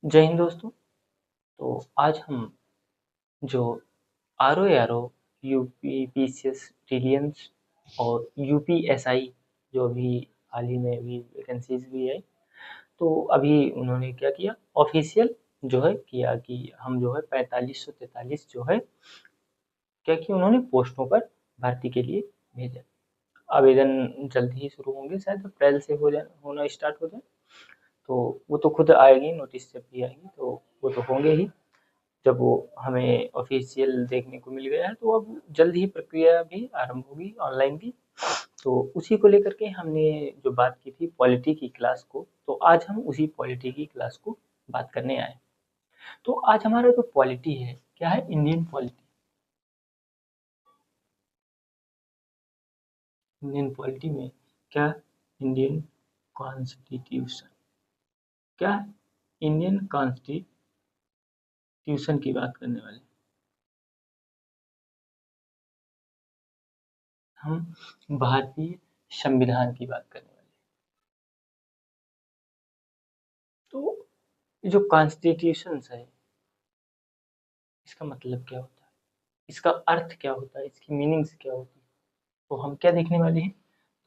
जय हिंद दोस्तों। तो आज हम जो RO यूपी पीसीएस प्रीलिम्स और यूपीएसआई जो अभी हाल ही में अभी वैकेंसीज भी है, तो अभी उन्होंने क्या किया, ऑफिशियल जो है किया कि हम जो है 4543 जो है क्या किया उन्होंने पोस्टों पर भर्ती के लिए भेजा। आवेदन जल्द ही शुरू होंगे, शायद अप्रैल से होना स्टार्ट हो जाए। तो वो तो खुद आएगी, नोटिस जब भी आएगी तो वो तो होंगे ही। जब वो हमें ऑफिशियल देखने को मिल गया है तो अब जल्द ही प्रक्रिया भी आरंभ होगी ऑनलाइन की। तो उसी को लेकर के हमने जो बात की थी पॉलिटी की क्लास को, तो आज हम उसी पॉलिटी की क्लास को बात करने आए। तो आज हमारा जो पॉलिटी है क्या है, इंडियन पॉलिटी। इंडियन पॉलिटी में क्या, इंडियन कॉन्स्टिट्यूशन क्या है, इंडियन कॉन्स्टिट्यूशन की बात करने वाले हम, भारतीय संविधान की बात करने वाले। तो जो कॉन्स्टिट्यूशन है इसका मतलब क्या होता है, इसका अर्थ क्या होता है, इसकी मीनिंग्स क्या होती है, तो हम क्या देखने वाले हैं।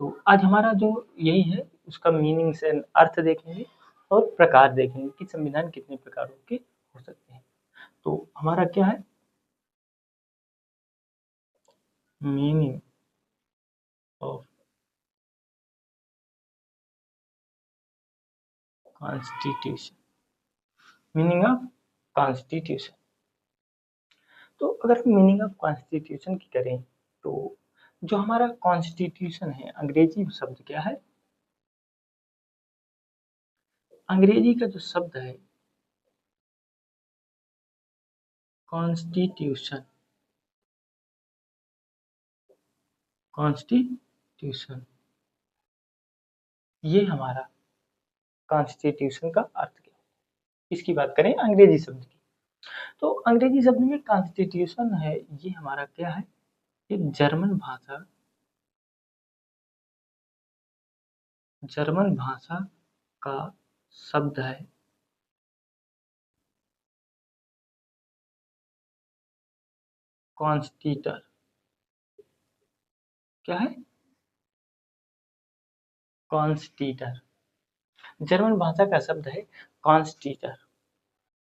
तो आज हमारा जो यही है, उसका मीनिंग्स एंड अर्थ देखेंगे और प्रकार देखेंगे कि संविधान कितने प्रकारों के हो सकते हैं। तो हमारा क्या है, meaning of constitution. Meaning of constitution, तो अगर हम मीनिंग ऑफ कॉन्स्टिट्यूशन की करें तो जो हमारा कॉन्स्टिट्यूशन है, अंग्रेजी शब्द क्या है, अंग्रेजी का जो शब्द है कॉन्स्टिट्यूशन, कॉन्स्टिट्यूशन, ये हमारा कॉन्स्टिट्यूशन का अर्थ क्या है। इसकी बात करें अंग्रेजी शब्द की, तो अंग्रेजी शब्द में कॉन्स्टिट्यूशन है, ये हमारा क्या है, एक जर्मन भाषा का शब्द है, कॉन्स्टिटर। क्या है, कॉन्स्टिटर, जर्मन भाषा का शब्द है कॉन्स्टिटर।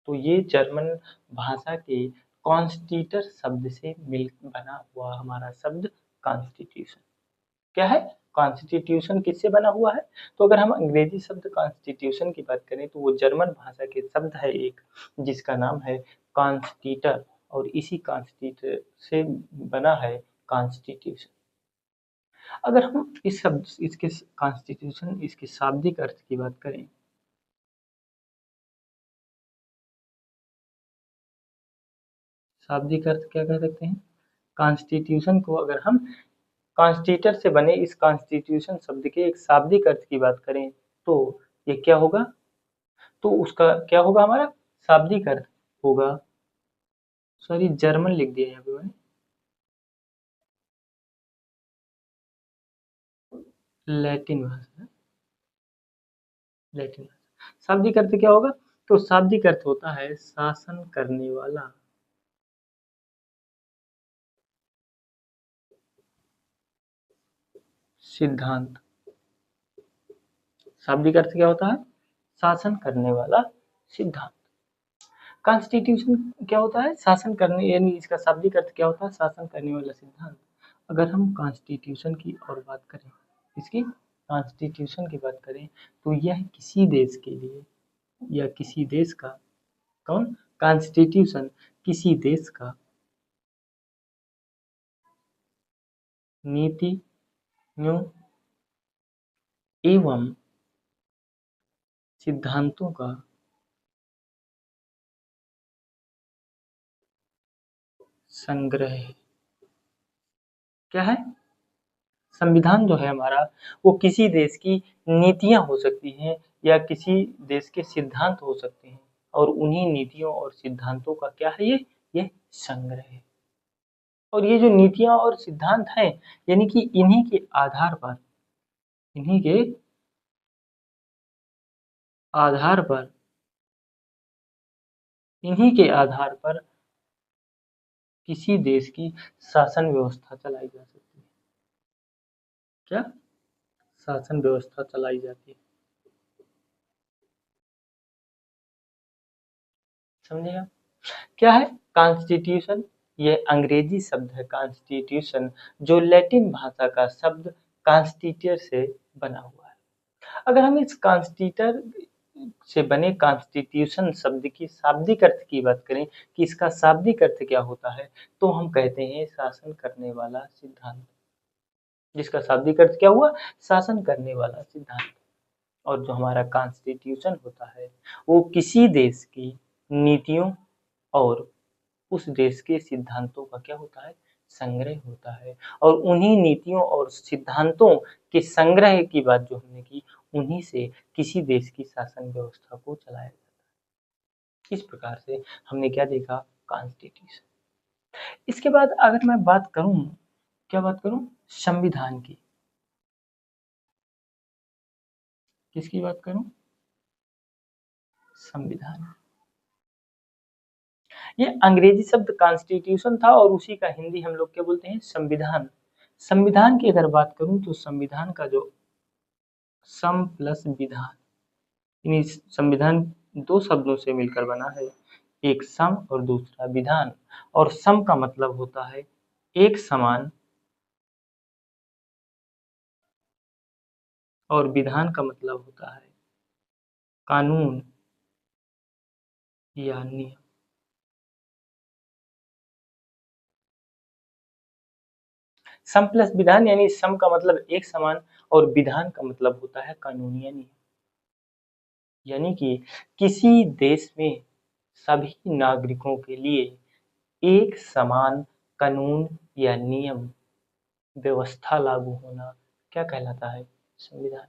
तो ये जर्मन भाषा के कॉन्स्टिटर शब्द से मिल बना हुआ हमारा शब्द कॉन्स्टिट्यूशन क्या है, कॉन्स्टिट्यूशन किससे बना हुआ है। तो अगर हम अंग्रेजी शब्द कॉन्स्टिट्यूशन की बात करें तो वो जर्मन भाषा के शब्द है एक, जिसका नाम है कॉन्स्टिटर, और इसी कॉन्स्टिटर से बना है कॉन्स्टिट्यूशन। अगर हम इस शब्द इसके कॉन्स्टिट्यूशन इसके शाब्दिक अर्थ की बात करें, शाब्दिक अर्थ क्या कह सकते हैं, कॉन्स्टिट्यूशन को अगर हम कॉन्स्टिटर से बने इस कॉन्स्टिट्यूशन शब्द के एक शाब्दिक अर्थ की बात करें तो ये क्या होगा, तो उसका क्या होगा, हमारा शाब्दिक अर्थ होगा, सॉरी जर्मन लिख दिया यहाँ पे मैंने, लैटिन भाषा, लैटिन भाषा। शाब्दिक अर्थ क्या होगा, तो शाब्दिक अर्थ होता है शासन करने वाला, सिद्धांत। शाब्दिक अर्थ क्या होता है, शासन करने वाला सिद्धांत। कॉन्स्टिट्यूशन क्या होता है, शासन करने, यानी इसका शाब्दिक अर्थ क्या होता है, शासन करने वाला सिद्धांत। अगर हम कॉन्स्टिट्यूशन की और बात करें, इसकी कॉन्स्टिट्यूशन की बात करें तो यह किसी देश के लिए या किसी देश का, कौन, कॉन्स्टिट्यूशन किसी देश का नीति न्यू एवं सिद्धांतों का संग्रह है। क्या है, संविधान जो है हमारा वो किसी देश की नीतियां हो सकती हैं या किसी देश के सिद्धांत हो सकते हैं, और उन्हीं नीतियों और सिद्धांतों का क्या है, ये संग्रह है। और ये जो नीतियां और सिद्धांत हैं, यानी कि इन्हीं के आधार पर, इन्हीं के आधार पर इन्हीं के आधार पर किसी देश की शासन व्यवस्था चलाई जा सकती है। क्या शासन व्यवस्था चलाई जाती है, समझे आप? क्या है कॉन्स्टिट्यूशन? ये अंग्रेजी शब्द है कॉन्स्टिट्यूशन, जो लैटिन भाषा का शब्द कॉन्स्टिट्यूटर से बना हुआ है। अगर हम इस कॉन्स्टिट्यूटर से बने कॉन्स्टिट्यूशन शब्द की शाब्दिक अर्थ की बात करें कि इसका शाब्दिक अर्थ क्या होता है, तो हम कहते हैं शासन करने वाला सिद्धांत। जिसका शाब्दिक अर्थ क्या हुआ? शासन करने वाला सिद्धांत। और जो हमारा कॉन्स्टिट्यूशन होता है वो किसी देश की नीतियों और उस देश के सिद्धांतों का क्या होता है? संग्रह होता है। और उन्हीं नीतियों और सिद्धांतों के संग्रह की बात जो हमने की, उन्हीं से किसी देश की शासन व्यवस्था को चलाया जाता है। इस प्रकार से हमने क्या देखा? कॉन्स्टिट्यूशन। इसके बाद अगर मैं बात करूं, क्या बात करूं? संविधान की। किसकी बात करूं? संविधान। ये अंग्रेजी शब्द कॉन्स्टिट्यूशन था और उसी का हिंदी हम लोग क्या बोलते हैं? संविधान। संविधान की अगर बात करूं तो संविधान का जो सम प्लस विधान, यानी संविधान दो शब्दों से मिलकर बना है, एक सम और दूसरा विधान। और सम का मतलब होता है एक समान, और विधान का मतलब होता है कानून या नियम। सम प्लस विधान यानी सम का मतलब एक समान और विधान का मतलब होता है कानूनी नियम। यानी कि किसी देश में सभी नागरिकों के लिए एक समान कानून या नियम व्यवस्था लागू होना क्या कहलाता है? संविधान।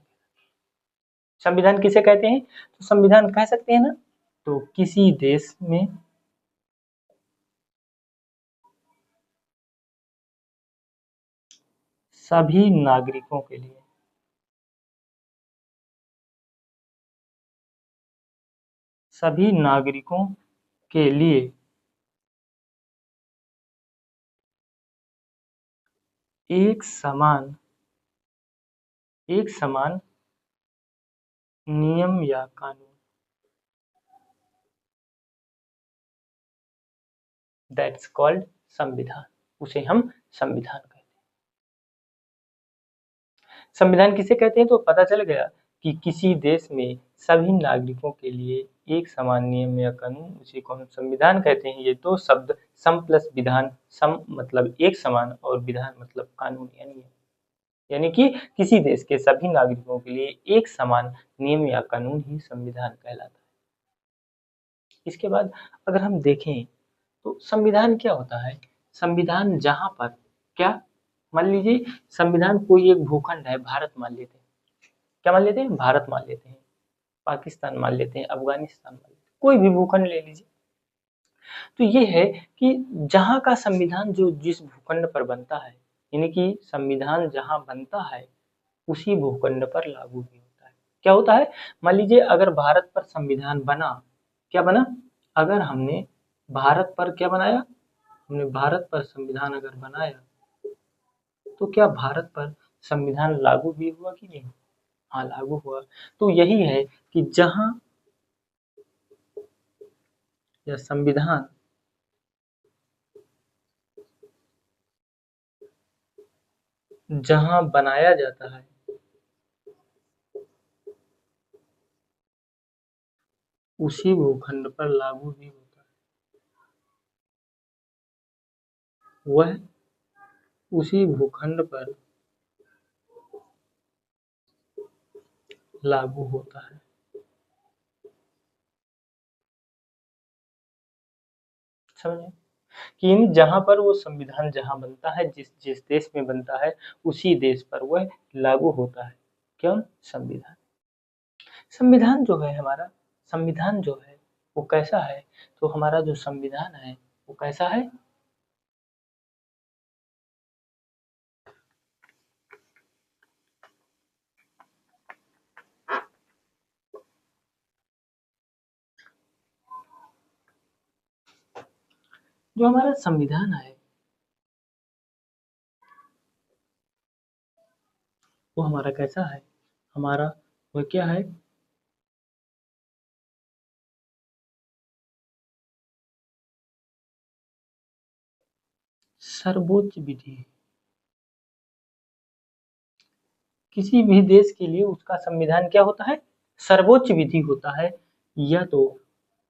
संविधान किसे कहते हैं? तो संविधान कह सकते हैं ना। तो किसी देश में सभी नागरिकों के लिए सभी नागरिकों के लिए एक समान एक समान नियम या कानून, दैट्स कॉल्ड संविधान। उसे हम संविधान कहते हैं। संविधान किसे कहते हैं? तो पता चल गया कि किसी देश में सभी नागरिकों के लिए एक समान नियम या कानून, उसी को हम संविधान कहते हैं। ये दो शब्द सम प्लस विधान, सम मतलब एक समान और विधान मतलब कानून या नियम, यानी कि किसी देश के सभी नागरिकों के लिए एक समान नियम या कानून ही संविधान कहलाता है। इसके बाद अगर हम देखें तो संविधान क्या होता है? संविधान जहां पर क्या, मान लीजिए संविधान कोई एक भूखंड है, भारत मान लेते हैं। क्या मान लेते हैं? भारत मान लेते हैं, पाकिस्तान मान लेते हैं, अफगानिस्तान मान लेते हैं, कोई भी भूखंड ले लीजिए। तो ये है कि जहाँ का संविधान जो जिस भूखंड पर बनता है, यानी कि संविधान जहाँ बनता है उसी भूखंड पर लागू भी होता है। क्या होता है? मान लीजिए अगर भारत पर संविधान बना, क्या बना? अगर हमने भारत पर क्या बनाया? हमने भारत पर संविधान अगर बनाया तो क्या भारत पर संविधान लागू भी हुआ कि नहीं? हाँ, लागू हुआ। तो यही है कि जहाँ यह संविधान जहाँ बनाया जाता है उसी भूखंड पर लागू भी होता है, वह उसी भूखंड पर लागू होता है। समझे? कि यानी जहाँ पर वो संविधान जहाँ बनता है, जिस जिस देश में बनता है उसी देश पर वह लागू होता है। क्यों? संविधान। संविधान जो है हमारा, संविधान जो है वो कैसा है? तो हमारा जो संविधान है वो कैसा है? जो हमारा संविधान है वो हमारा कैसा है, हमारा वो क्या है, सर्वोच्च विधि है। किसी भी देश के लिए उसका संविधान क्या होता है, सर्वोच्च विधि होता है, या तो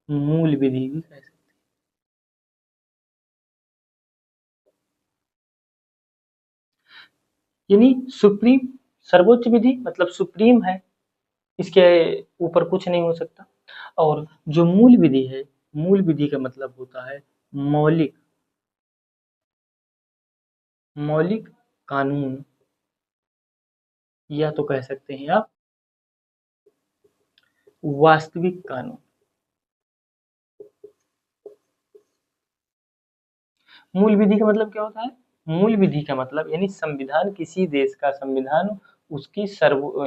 मूल विधि भी कह सकते हैं। यानी सुप्रीम, सर्वोच्च विधि मतलब सुप्रीम है, इसके ऊपर कुछ नहीं हो सकता। और जो मूल विधि है, मूल विधि का मतलब होता है मौलिक, मौलिक कानून, या तो कह सकते हैं आप वास्तविक कानून। मूल विधि का मतलब क्या होता है, मूल विधि का मतलब यानी संविधान, किसी देश का संविधान उसकी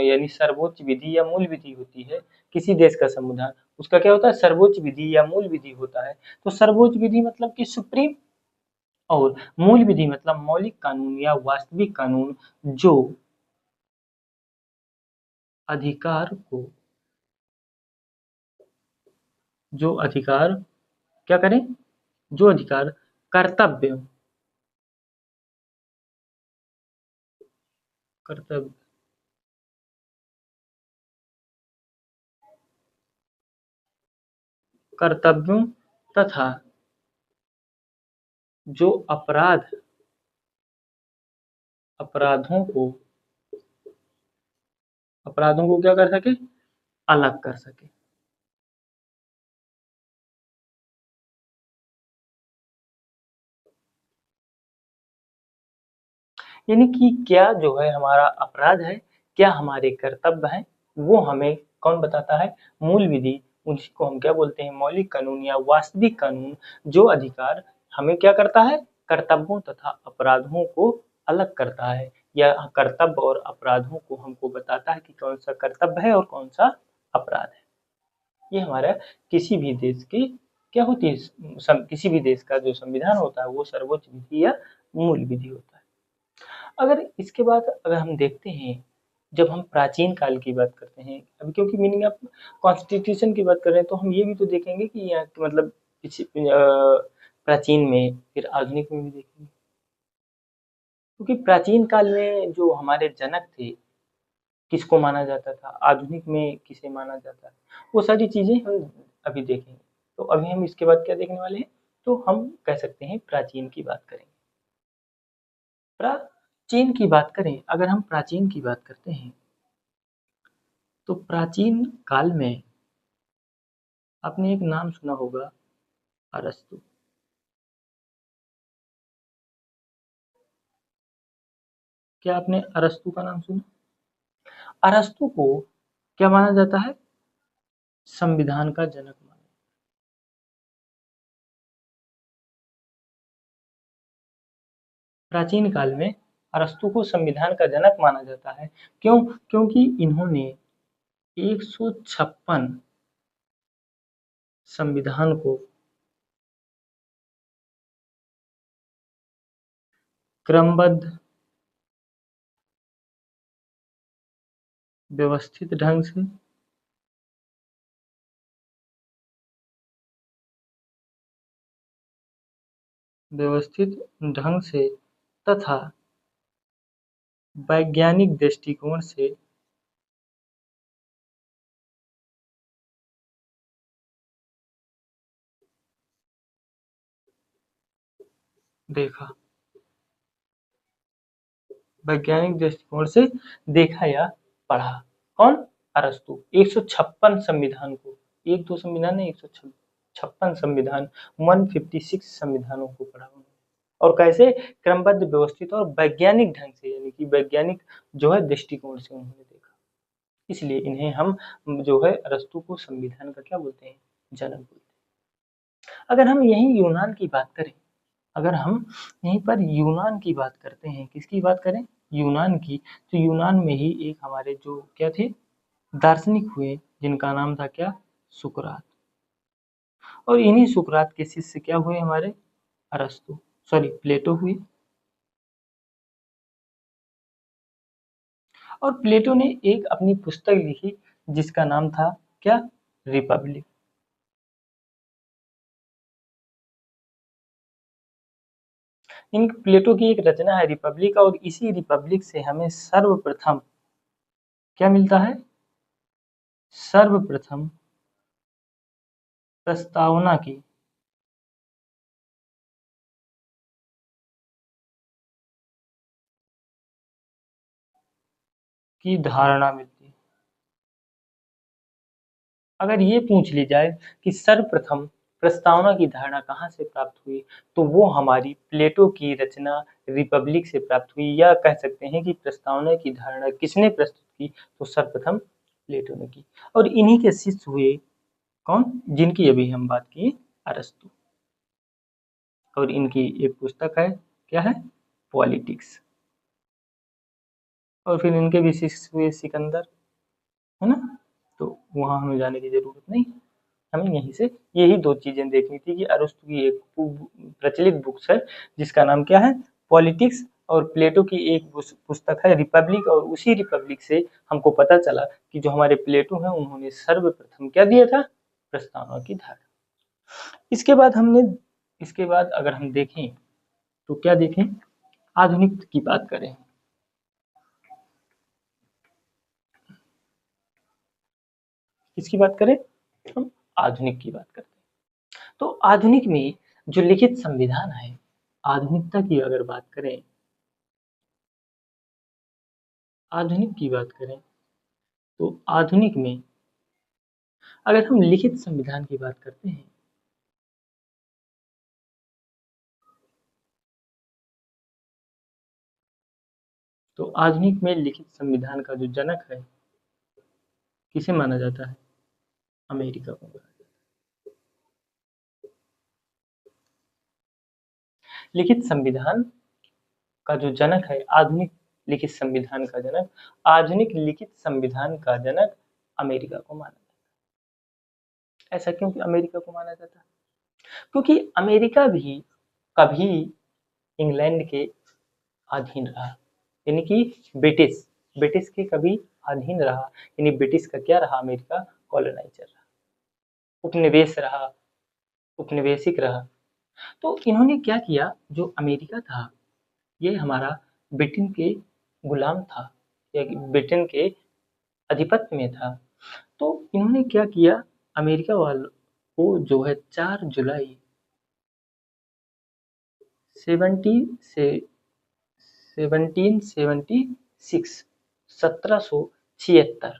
यानी सर्वोच्च विधि या मूल विधि होती है। किसी देश का संविधान उसका क्या होता है, सर्वोच्च विधि या मूल विधि होता है। तो सर्वोच्च विधि मतलब कि सुप्रीम, और मूल विधि मतलब मौलिक कानून या वास्तविक कानून, जो अधिकार को, जो अधिकार क्या करें, जो अधिकार कर्तव्य, कर्तव्य, कर्तव्यों तथा जो अपराध, अपराधों को, अपराधों को क्या कर सके, अलग कर सके। यानी कि क्या जो है हमारा अपराध है, क्या हमारे कर्तव्य हैं, वो हमें कौन बताता है, मूल विधि। उसी को हम क्या बोलते हैं, मौलिक कानून या वास्तविक कानून, जो अधिकार हमें क्या करता है, कर्तव्यों तथा अपराधों को अलग करता है, या कर्तव्य और अपराधों को हमको बताता है कि कौन सा कर्तव्य है और कौन सा अपराध है। ये हमारा किसी भी देश की क्या होती है, किसी भी देश का जो संविधान होता है वो सर्वोच्च विधि या मूल विधि होता है। अगर इसके बाद अगर हम देखते हैं, जब हम प्राचीन काल की बात करते हैं, अभी क्योंकि मीनिंग आप कॉन्स्टिट्यूशन की बात कर रहे हैं, तो हम ये भी तो देखेंगे कि यहाँ मतलब प्राचीन में फिर आधुनिक में भी देखेंगे। क्योंकि प्राचीन काल में जो हमारे जनक थे, किसको माना जाता था, आधुनिक में किसे माना जाता है, वो सारी चीजें हम अभी देखेंगे। तो अभी हम इसके बाद क्या देखने वाले हैं, तो हम कह सकते हैं प्राचीन की बात करेंगे। प्राचीन की बात करें, अगर हम प्राचीन की बात करते हैं, तो प्राचीन काल में आपने एक नाम सुना होगा, अरस्तु। क्या आपने अरस्तु का नाम सुना? अरस्तु को क्या माना जाता है, संविधान का जनक माना। प्राचीन काल में अरस्तु को संविधान का जनक माना जाता है। क्यों? क्योंकि इन्होंने 156 संविधान को क्रमबद्ध, व्यवस्थित ढंग से, व्यवस्थित ढंग से तथा वैज्ञानिक दृष्टिकोण से देखा, वैज्ञानिक दृष्टिकोण से देखा या पढ़ा। कौन? अरस्तु। 156 संविधान को, एक दो संविधान नहीं, 156 संविधान, 156 संविधानों को पढ़ा उन्होंने। और कैसे? क्रमबद्ध, व्यवस्थित और वैज्ञानिक ढंग से, यानी कि वैज्ञानिक जो है दृष्टिकोण से उन्होंने देखा। इसलिए इन्हें हम जो है अरस्तु को संविधान का क्या बोलते हैं, जनक बोलते हैं। अगर हम यही यूनान की बात करें, अगर हम यहीं पर यूनान की बात करते हैं, किसकी बात करें, यूनान की, तो यूनान में ही एक हमारे जो क्या थे, दार्शनिक हुए, जिनका नाम था क्या, सुकरात। और इन्हीं सुकरात के शिष्य क्या हुए हमारे, अरस्तु, सॉरी प्लेटो हुए। और प्लेटो ने एक अपनी पुस्तक लिखी जिसका नाम था क्या? रिपब्लिक। इन प्लेटो की एक रचना है रिपब्लिक, और इसी रिपब्लिक से हमें सर्वप्रथम क्या मिलता है? सर्वप्रथम प्रस्तावना की धारणा मिलती है। अगर ये पूछ ली जाए कि सर्वप्रथम प्रस्तावना की धारणा कहाँ से प्राप्त हुई, तो वो हमारी प्लेटो की रचना रिपब्लिक से प्राप्त हुई, या कह सकते हैं कि प्रस्तावना की धारणा किसने प्रस्तुत की, तो सर्वप्रथम प्लेटो ने की। और इन्हीं के शिष्य हुए कौन? जिनकी अभी हम बात किए, अरस्तु। और इनकी एक पुस्तक है, क्या है? पॉलिटिक्स। और फिर इनके भी शिष्य हुए सिकंदर, है ना? तो वहाँ हमें जाने की जरूरत नहीं, हमें यहीं से यही दो चीजें देखनी थी कि अरस्तु की एक प्रचलित बुक्स है जिसका नाम क्या है? पॉलिटिक्स। और प्लेटो की एक पुस्तक है रिपब्लिक, और उसी रिपब्लिक से हमको पता चला कि जो हमारे प्लेटो हैं उन्होंने सर्वप्रथम क्या दिया था? प्रस्तावना की धारणा। इसके बाद हमने इसके बाद अगर हम देखें तो क्या देखें? आधुनिक की बात करें, किसकी बात करें? हम आधुनिक की बात करते हैं। तो आधुनिक में जो लिखित संविधान है, आधुनिकता की अगर बात करें, आधुनिक की बात करें तो आधुनिक में अगर हम लिखित संविधान की बात करते हैं, तो आधुनिक में लिखित संविधान का जो जनक है, किसे माना जाता है? अमेरिका को माना जाता है। लिखित संविधान का जो जनक है, आधुनिक लिखित संविधान का जनक, आधुनिक लिखित संविधान का जनक अमेरिका को माना जाता है। ऐसा क्यों कि अमेरिका को माना जाता है? क्योंकि अमेरिका भी कभी इंग्लैंड के अधीन रहा, यानी कि ब्रिटिश ब्रिटिश के कभी अधीन रहा, यानी ब्रिटिश का क्या रहा? अमेरिका कॉलोनाइजर रहा, उपनिवेश रहा, उपनिवेशिक रहा। तो इन्होंने क्या किया, जो अमेरिका था ये हमारा ब्रिटेन के गुलाम था, या ब्रिटेन के अधिपत्य में था। तो इन्होंने क्या किया, अमेरिका वालों को जो है 4 जुलाई 70 से 1776 1776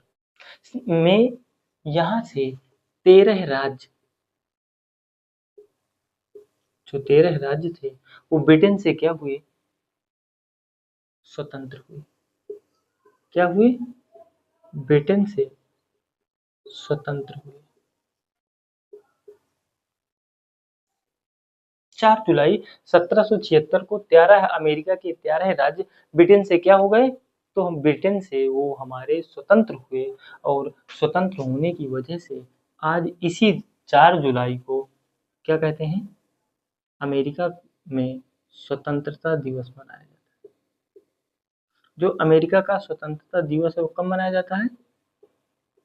में यहाँ से 13 राज्य, जो 13 राज्य थे वो ब्रिटेन से क्या हुए? स्वतंत्र हुए। क्या हुए? ब्रिटेन से स्वतंत्र हुए। 4 जुलाई 1776 को 13 राज्य ब्रिटेन से क्या हो गए? तो हम ब्रिटेन से वो हमारे स्वतंत्र हुए, और स्वतंत्र होने की वजह से आज इसी 4 जुलाई को क्या कहते हैं? अमेरिका में स्वतंत्रता दिवस मनाया जाता है। जो अमेरिका का स्वतंत्रता दिवस है वो कब मनाया जाता है?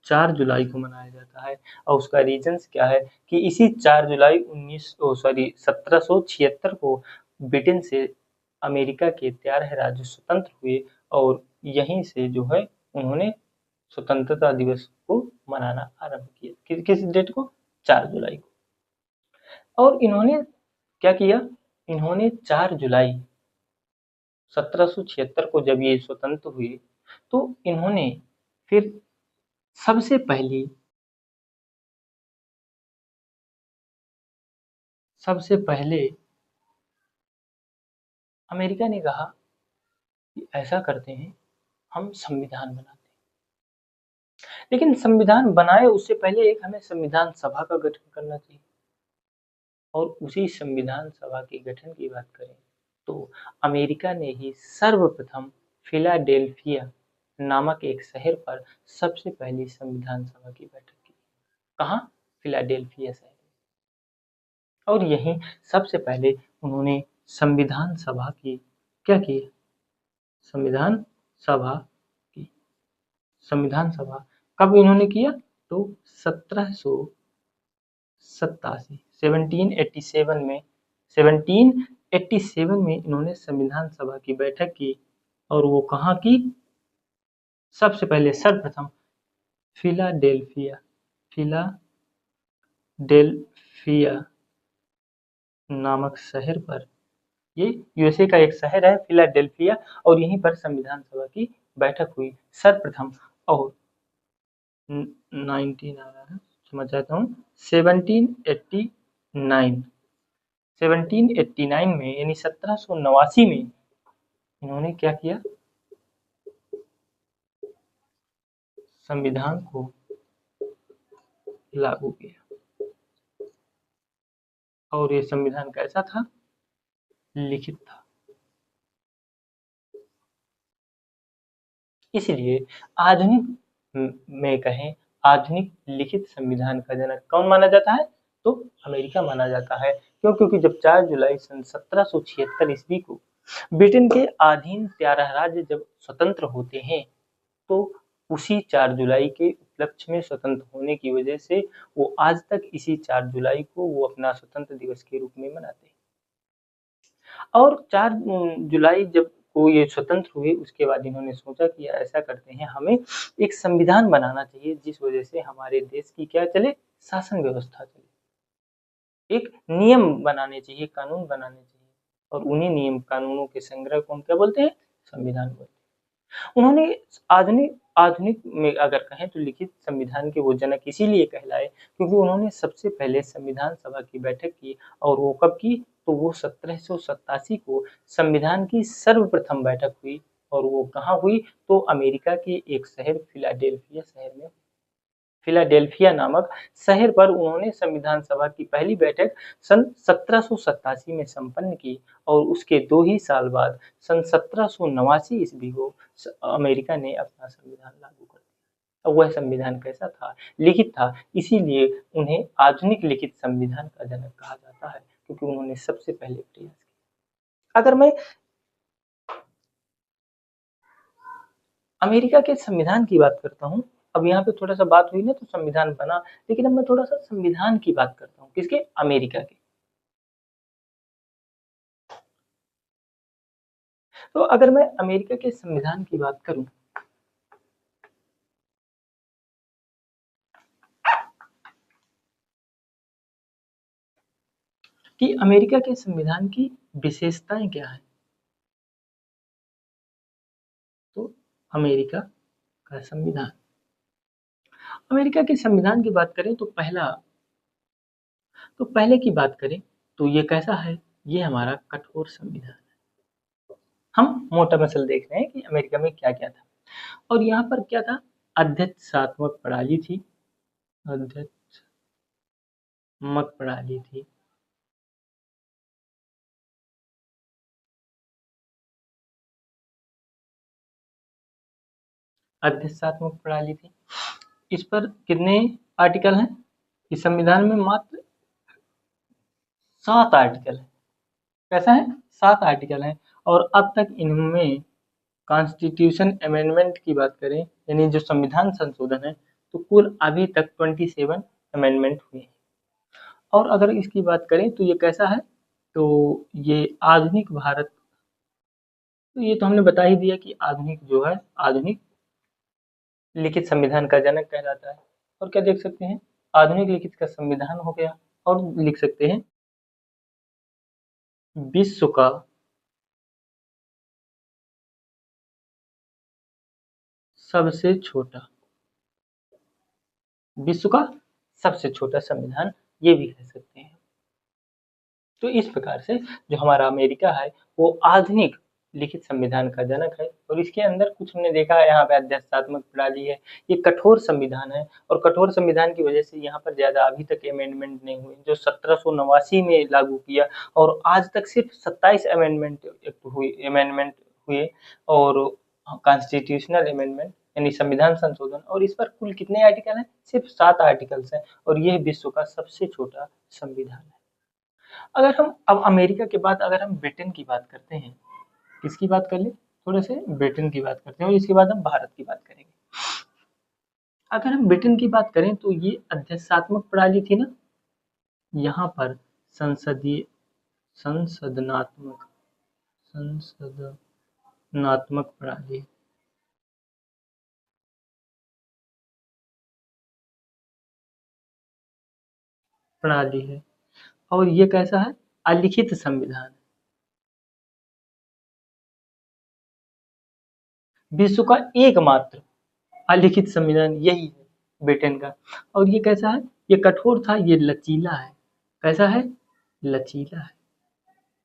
4 जुलाई को मनाया जाता है। और उसका रीजंस क्या है कि इसी 4 जुलाई 1776 को ब्रिटेन से अमेरिका के 13 राज्य स्वतंत्र हुए, और यहीं से जो है उन्होंने स्वतंत्रता दिवस को मनाना आरंभ किया। किस डेट को? 4 जुलाई को। और इन्होंने क्या किया? इन्होंने 4 जुलाई 1776 को जब ये स्वतंत्र हुए, तो इन्होंने फिर सबसे पहली सबसे पहले अमेरिका ने कहा कि ऐसा करते हैं, हम संविधान बनाते हैं। लेकिन संविधान बनाए उससे पहले एक हमें संविधान सभा का गठन करना चाहिए। और उसी संविधान सभा के गठन की बात करें तो अमेरिका ने ही सर्वप्रथम फिलाडेल्फिया नामक एक शहर पर सबसे पहली संविधान सभा की बैठक की। कहाँ? फिलाडेल्फिया शहर। और यही सबसे पहले उन्होंने संविधान सभा की क्या की? संविधान सभा की। संविधान सभा कब इन्होंने किया? तो 1787 1787 में इन्होंने संविधान सभा की बैठक की। और वो कहाँ की? सबसे पहले सर्वप्रथम फिलाडेल्फिया फिलाडेल्फिया नामक शहर पर, ये यूएसए का एक शहर है फिलाडेल्फिया, और यहीं पर संविधान सभा की बैठक हुई सर्वप्रथम। और 19 आ रहा है, समझ जाता हूँ, 1789 में यानी 1789 में इन्होंने क्या किया? संविधान को लागू किया। और ये संविधान कैसा था? लिखित था। इसलिए आधुनिक में कहें, आधुनिक लिखित संविधान का जनक कौन माना जाता है? तो अमेरिका माना जाता है। क्यों? क्योंकि जब 4 जुलाई सन 1776 ईस्वी को ब्रिटेन के अधीन 13 राज्य जब स्वतंत्र होते हैं, तो उसी 4 जुलाई के उपलक्ष्य में स्वतंत्र होने की वजह से वो आज तक इसी 4 जुलाई को वो अपना स्वतंत्र दिवस के रूप में मनाते हैं। और 4 जुलाई जब को ये स्वतंत्र हुए, उसके बाद इन्होंने सोचा कि ऐसा करते हैं, हमें एक संविधान बनाना चाहिए जिस वजह से हमारे देश की क्या चले? शासन व्यवस्था चले। एक नियम बनाने चाहिए, कानून बनाने चाहिए, और उन्हीं नियम कानूनों के संग्रह को हम क्या बोलते हैं? संविधान बोलते हैं। उन्होंने आधुनिक आधुनिक में अगर कहें तो लिखित संविधान के वो जनक इसीलिए कहलाए क्योंकि उन्होंने सबसे पहले संविधान सभा की बैठक की। और वो कब की? तो वो 1787 को संविधान की सर्वप्रथम बैठक हुई। और वो कहाँ हुई? तो अमेरिका के एक शहर फिलाडेल्फिया शहर में, फिलाडेल्फिया नामक शहर पर उन्होंने संविधान सभा की पहली बैठक सन 1787 में संपन्न की। और उसके 2 ही साल बाद सन 1789 ईस्वी को अमेरिका ने अपना संविधान लागू कर दिया। और वह संविधान कैसा था? लिखित था। इसीलिए उन्हें आधुनिक लिखित संविधान का जनक कहा जाता है, क्योंकि उन्होंने सबसे पहले प्रयास किया। अगर मैं अमेरिका के संविधान की बात करता हूँ, अब यहाँ पे थोड़ा सा बात हुई ना तो संविधान बना, लेकिन अब मैं थोड़ा सा संविधान की बात करता हूँ। किसके? अमेरिका के। तो अगर मैं अमेरिका के संविधान की बात करूं, कि अमेरिका के संविधान की विशेषताएं क्या है, तो अमेरिका का संविधान, अमेरिका के संविधान की बात करें तो पहले की बात करें तो ये कैसा है? ये हमारा कठोर संविधान है। हम मोटा मसल देख रहे हैं कि अमेरिका में क्या क्या था। और यहाँ पर क्या था? अध्यक्षात्मक प्रणाली थी। अध्यक्षात्मक प्रणाली थी। अध्यक्षात्मक प्रणाली थी। इस पर कितने आर्टिकल हैं? इस संविधान में मात्र 7 आर्टिकल है। कैसा है? 7 आर्टिकल हैं। और अब तक इनमें कॉन्स्टिट्यूशन अमेंडमेंट की बात करें, यानी जो संविधान संशोधन है, तो कुल अभी तक 27 अमेंडमेंट हुए हैं। और अगर इसकी बात करें तो ये कैसा है? तो ये आधुनिक भारत, तो ये तो हमने बता ही दिया कि आधुनिक जो है, आधुनिक लिखित संविधान का जनक कहलाता है। और क्या देख सकते हैं? आधुनिक लिखित का संविधान हो गया। और लिख सकते हैं विश्व का सबसे छोटा, विश्व का सबसे छोटा संविधान, ये भी कह सकते हैं। तो इस प्रकार से जो हमारा अमेरिका है वो आधुनिक लिखित संविधान का जनक है। और इसके अंदर कुछ हमने देखा है, यहाँ पे अध्यक्षात्मक प्रणाली है, ये कठोर संविधान है। और कठोर संविधान की वजह से यहाँ पर ज्यादा अभी तक अमेंडमेंट नहीं हुए, जो 1789 में लागू किया। और आज तक सिर्फ 27 अमेंडमेंट हुए। और कॉन्स्टिट्यूशनल अमेंडमेंट यानी संविधान संशोधन, और इस पर कुल कितने आर्टिकल हैं? सिर्फ 7 आर्टिकल्स हैं। और यह विश्व का सबसे छोटा संविधान है। अगर हम अब अमेरिका के बाद अगर हम ब्रिटेन की बात करते हैं, किसकी बात कर ले, थोड़े से ब्रिटेन की बात करते हैं और इसके बाद हम भारत की बात करेंगे। अगर हम ब्रिटेन की बात करें तो ये अध्यक्षात्मक प्रणाली थी ना, यहाँ पर संसदीय संसदनात्मक संसदनात्मक प्रणाली है। और ये कैसा है, अलिखित संविधान, विश्व का एकमात्र अलिखित संविधान यही है ब्रिटेन का। और ये कैसा है, ये कठोर था, ये लचीला है। कैसा है, लचीला है।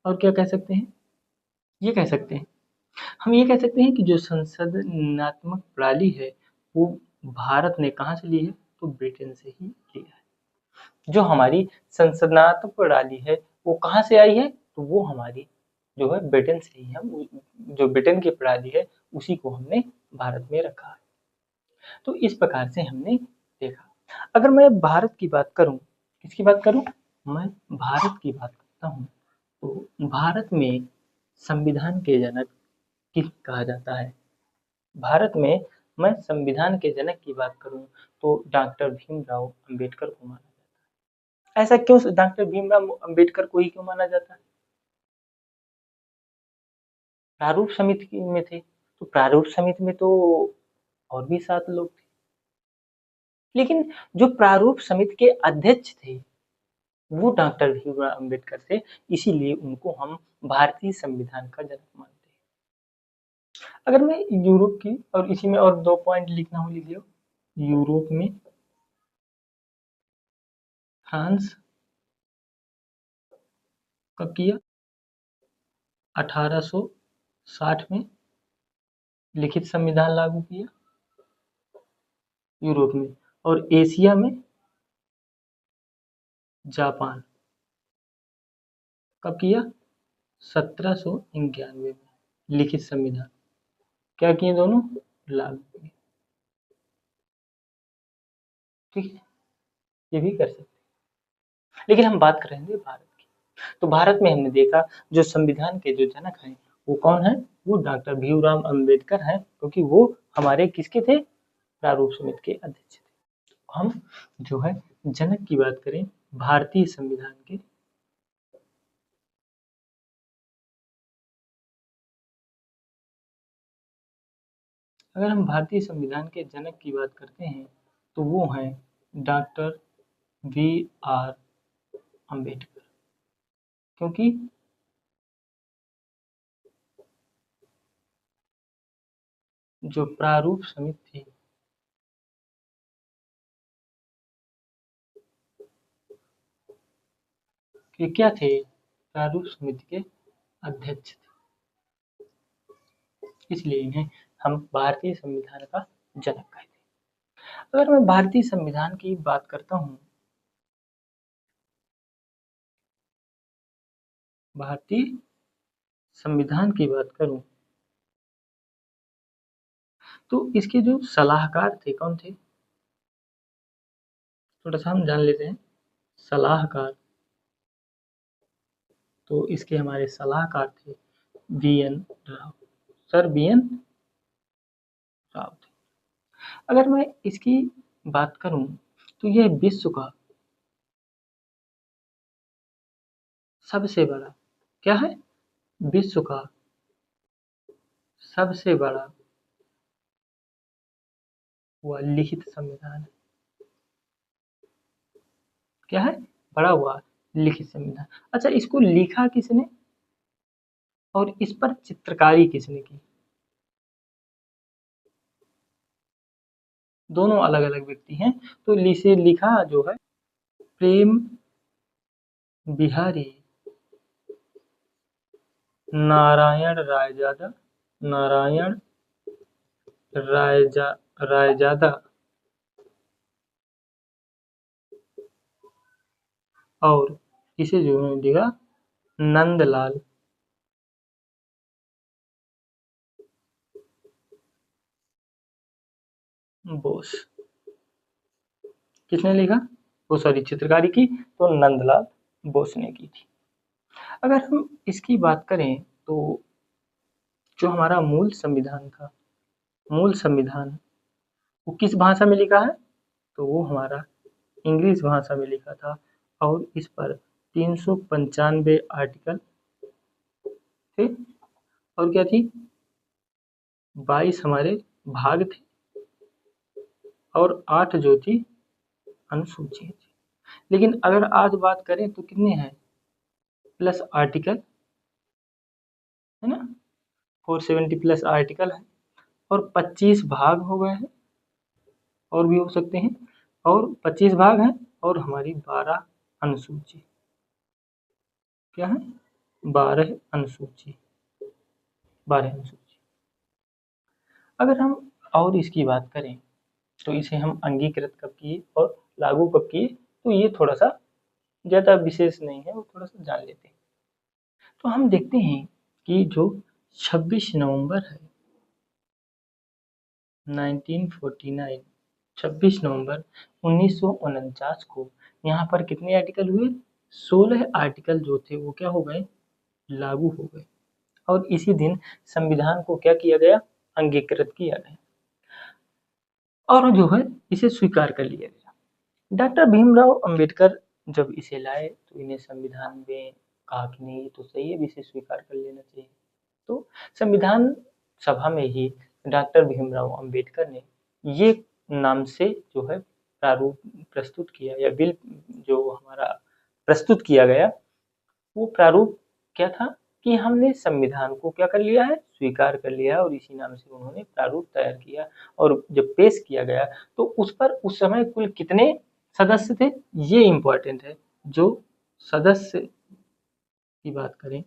और क्या कह सकते हैं, ये कह सकते हैं, हम ये कह सकते हैं कि जो संसदनात्मक प्रणाली है वो भारत ने कहाँ से ली है, तो ब्रिटेन से ही लिया है। जो हमारी संसदनात्मक प्रणाली है वो कहाँ से आई है, तो वो हमारी जो है ब्रिटेन से ही, हम जो ब्रिटेन की प्रणाली है उसी को हमने भारत में रखा है। तो इस प्रकार से हमने देखा। अगर मैं भारत की बात करूं, किसकी बात करूं, मैं भारत की बात करता हूं, तो भारत में संविधान के जनक किसे कहा जाता है। भारत में मैं संविधान के जनक की बात करूं तो डॉक्टर भीमराव अंबेडकर को माना जाता है। ऐसा क्यों डॉक्टर भीमराव अंबेडकर को ही क्यों माना जाता है, प्रारूप समिति में थे, तो प्रारूप समिति में तो और भी 7 लोग थे, लेकिन जो प्रारूप समिति के अध्यक्ष थे वो डॉक्टर भीमराव अंबेडकर थे, इसीलिए उनको हम भारतीय संविधान का जनक मानते हैं। अगर मैं यूरोप की, और इसी में और 2 पॉइंट लिखना हो लिख लो। यूरोप में फ्रांस कब किया, 1860 में लिखित संविधान लागू किया यूरोप में। और एशिया में जापान कब किया, 1791 में लिखित संविधान क्या किए, दोनों लागू किए। ठीक है, ये भी कर सकते हैं, लेकिन हम बात करेंगे भारत की। तो भारत में हमने देखा जो संविधान के जो जनक हैं वो कौन है, वो डॉक्टर भीमराव अंबेडकर हैं, क्योंकि वो हमारे किसके थे, प्रारूप समिति के अध्यक्ष थे। हम जो है जनक की बात करें भारतीय संविधान के, अगर हम भारतीय संविधान के जनक की बात करते हैं तो वो हैं डॉक्टर वी आर अम्बेडकर, क्योंकि जो प्रारूप समिति थी ये क्या थे, प्रारूप समिति के अध्यक्ष थे, इसलिए इन्हें हम भारतीय संविधान का जनक कहते हैं। अगर मैं भारतीय संविधान की बात करता हूँ, भारतीय संविधान की बात करूं तो इसके जो सलाहकार थे कौन थे, थोड़ा सा हम जान लेते हैं। सलाहकार, तो इसके हमारे सलाहकार थे B N Rao, sir B N Rao थे। अगर मैं इसकी बात करूं तो यह विश्व का सबसे बड़ा क्या है, विश्व का सबसे बड़ा हुआ लिखित संविधान है। क्या है, बड़ा हुआ लिखित संविधान। अच्छा, इसको लिखा किसने और इस पर चित्रकारी किसने की, दोनों अलग अलग व्यक्ति हैं। तो इसे लिखा जो है प्रेम बिहारी नारायण रायजादा, नारायण रायजा रायजादा, और इसे जो है लिखा नंदलाल बोस। किसने लिखा, वो सॉरी चित्रकारी की तो नंदलाल बोस ने की थी। अगर हम इसकी बात करें तो जो हमारा मूल संविधान था, मूल संविधान वो किस भाषा में लिखा है? तो वो हमारा इंग्लिश भाषा में लिखा था और इस पर 395 आर्टिकल थे और क्या थी, 22 हमारे भाग थे और 8 जो थी अनुसूची थी। लेकिन अगर आज बात करें तो कितने हैं, प्लस आर्टिकल है ना, 470 प्लस आर्टिकल है और 25 भाग हो गए हैं और भी हो सकते हैं, और 25 भाग हैं और हमारी 12 अनुसूची, क्या है, 12 अनुसूची, 12 अनुसूची। अगर हम और इसकी बात करें तो इसे हम अंगीकृत कब किए और लागू कब किए, तो ये थोड़ा सा ज़्यादा विशेष नहीं है, वो थोड़ा सा जान लेते हैं। तो हम देखते हैं कि जो 26 नवंबर है 1949, 26 नवंबर 1949 को यहाँ पर कितने आर्टिकल हुए, 16 आर्टिकल जो थे वो क्या हो गए, लागू हो गए और इसी दिन संविधान को क्या किया गया, अंगीकृत किया गया और जो है इसे स्वीकार कर लिया गया। डॉक्टर भीमराव अंबेडकर जब इसे लाए तो इन्हें संविधान में कहा कि नहीं ये तो सही है, इसे स्वीकार कर लेना चाहिए। तो संविधान सभा में ही डॉक्टर भीमराव अंबेडकर ने ये नाम से जो है प्रारूप प्रस्तुत किया, या बिल जो हमारा प्रस्तुत किया गया वो प्रारूप क्या था कि हमने संविधान को क्या कर लिया है, स्वीकार कर लिया है और इसी नाम से उन्होंने प्रारूप तैयार किया और जब पेश किया गया तो उस पर उस समय कुल कितने सदस्य थे, ये इम्पोर्टेंट है। जो सदस्य की बात करें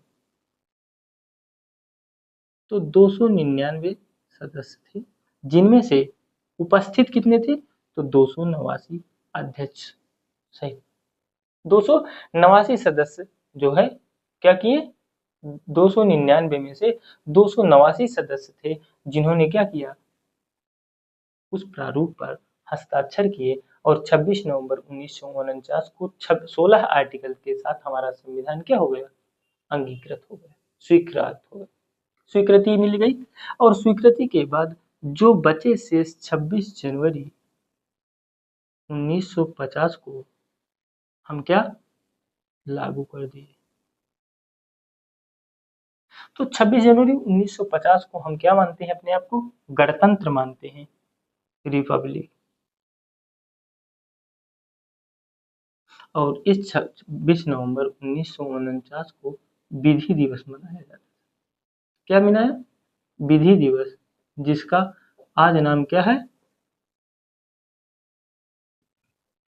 तो 299 सदस्य थे, जिनमें से उपस्थित कितने थे, तो 289 अध्यक्ष सहित 289 सदस्य जो है क्या किए, 299 में से 289 सदस्य थे जिन्होंने क्या किया, उस प्रारूप पर हस्ताक्षर किए और 26 नवंबर 1949 को 16 आर्टिकल के साथ हमारा संविधान क्या हो गया, अंगीकृत हो गया, स्वीकृत हो गया, स्वीकृति मिल गई। और स्वीकृति के बाद जो बचे शेष 26 जनवरी 1950 को हम क्या लागू कर दिए। तो 26 जनवरी 1950 को हम क्या मानते हैं, अपने आप को गणतंत्र मानते हैं, रिपब्लिक। और इस 26 नवंबर 1949 को विधि दिवस मनाया जाता है। क्या मनाया, विधि दिवस, जिसका आज नाम क्या है,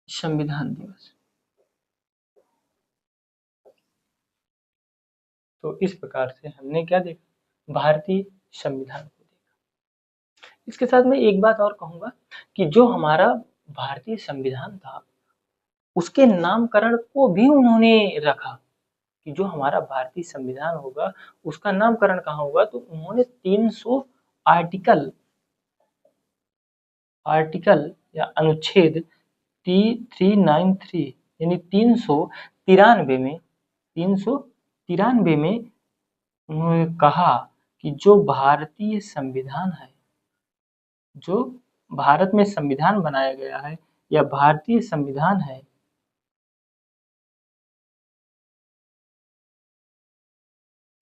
संविधान दिवस। तो इस प्रकार से हमने क्या देखा, भारतीय संविधान को देखा। इसके साथ मैं एक बात और कहूंगा कि जो हमारा भारतीय संविधान था उसके नामकरण को भी उन्होंने रखा, कि जो हमारा भारतीय संविधान होगा उसका नामकरण कहाँ होगा, तो उन्होंने 300 आर्टिकल, आर्टिकल या अनुच्छेद 393 यानी 393 में, 393 में उन्होंने कहा कि जो भारतीय संविधान है, जो भारत में संविधान बनाया गया है या भारतीय संविधान है,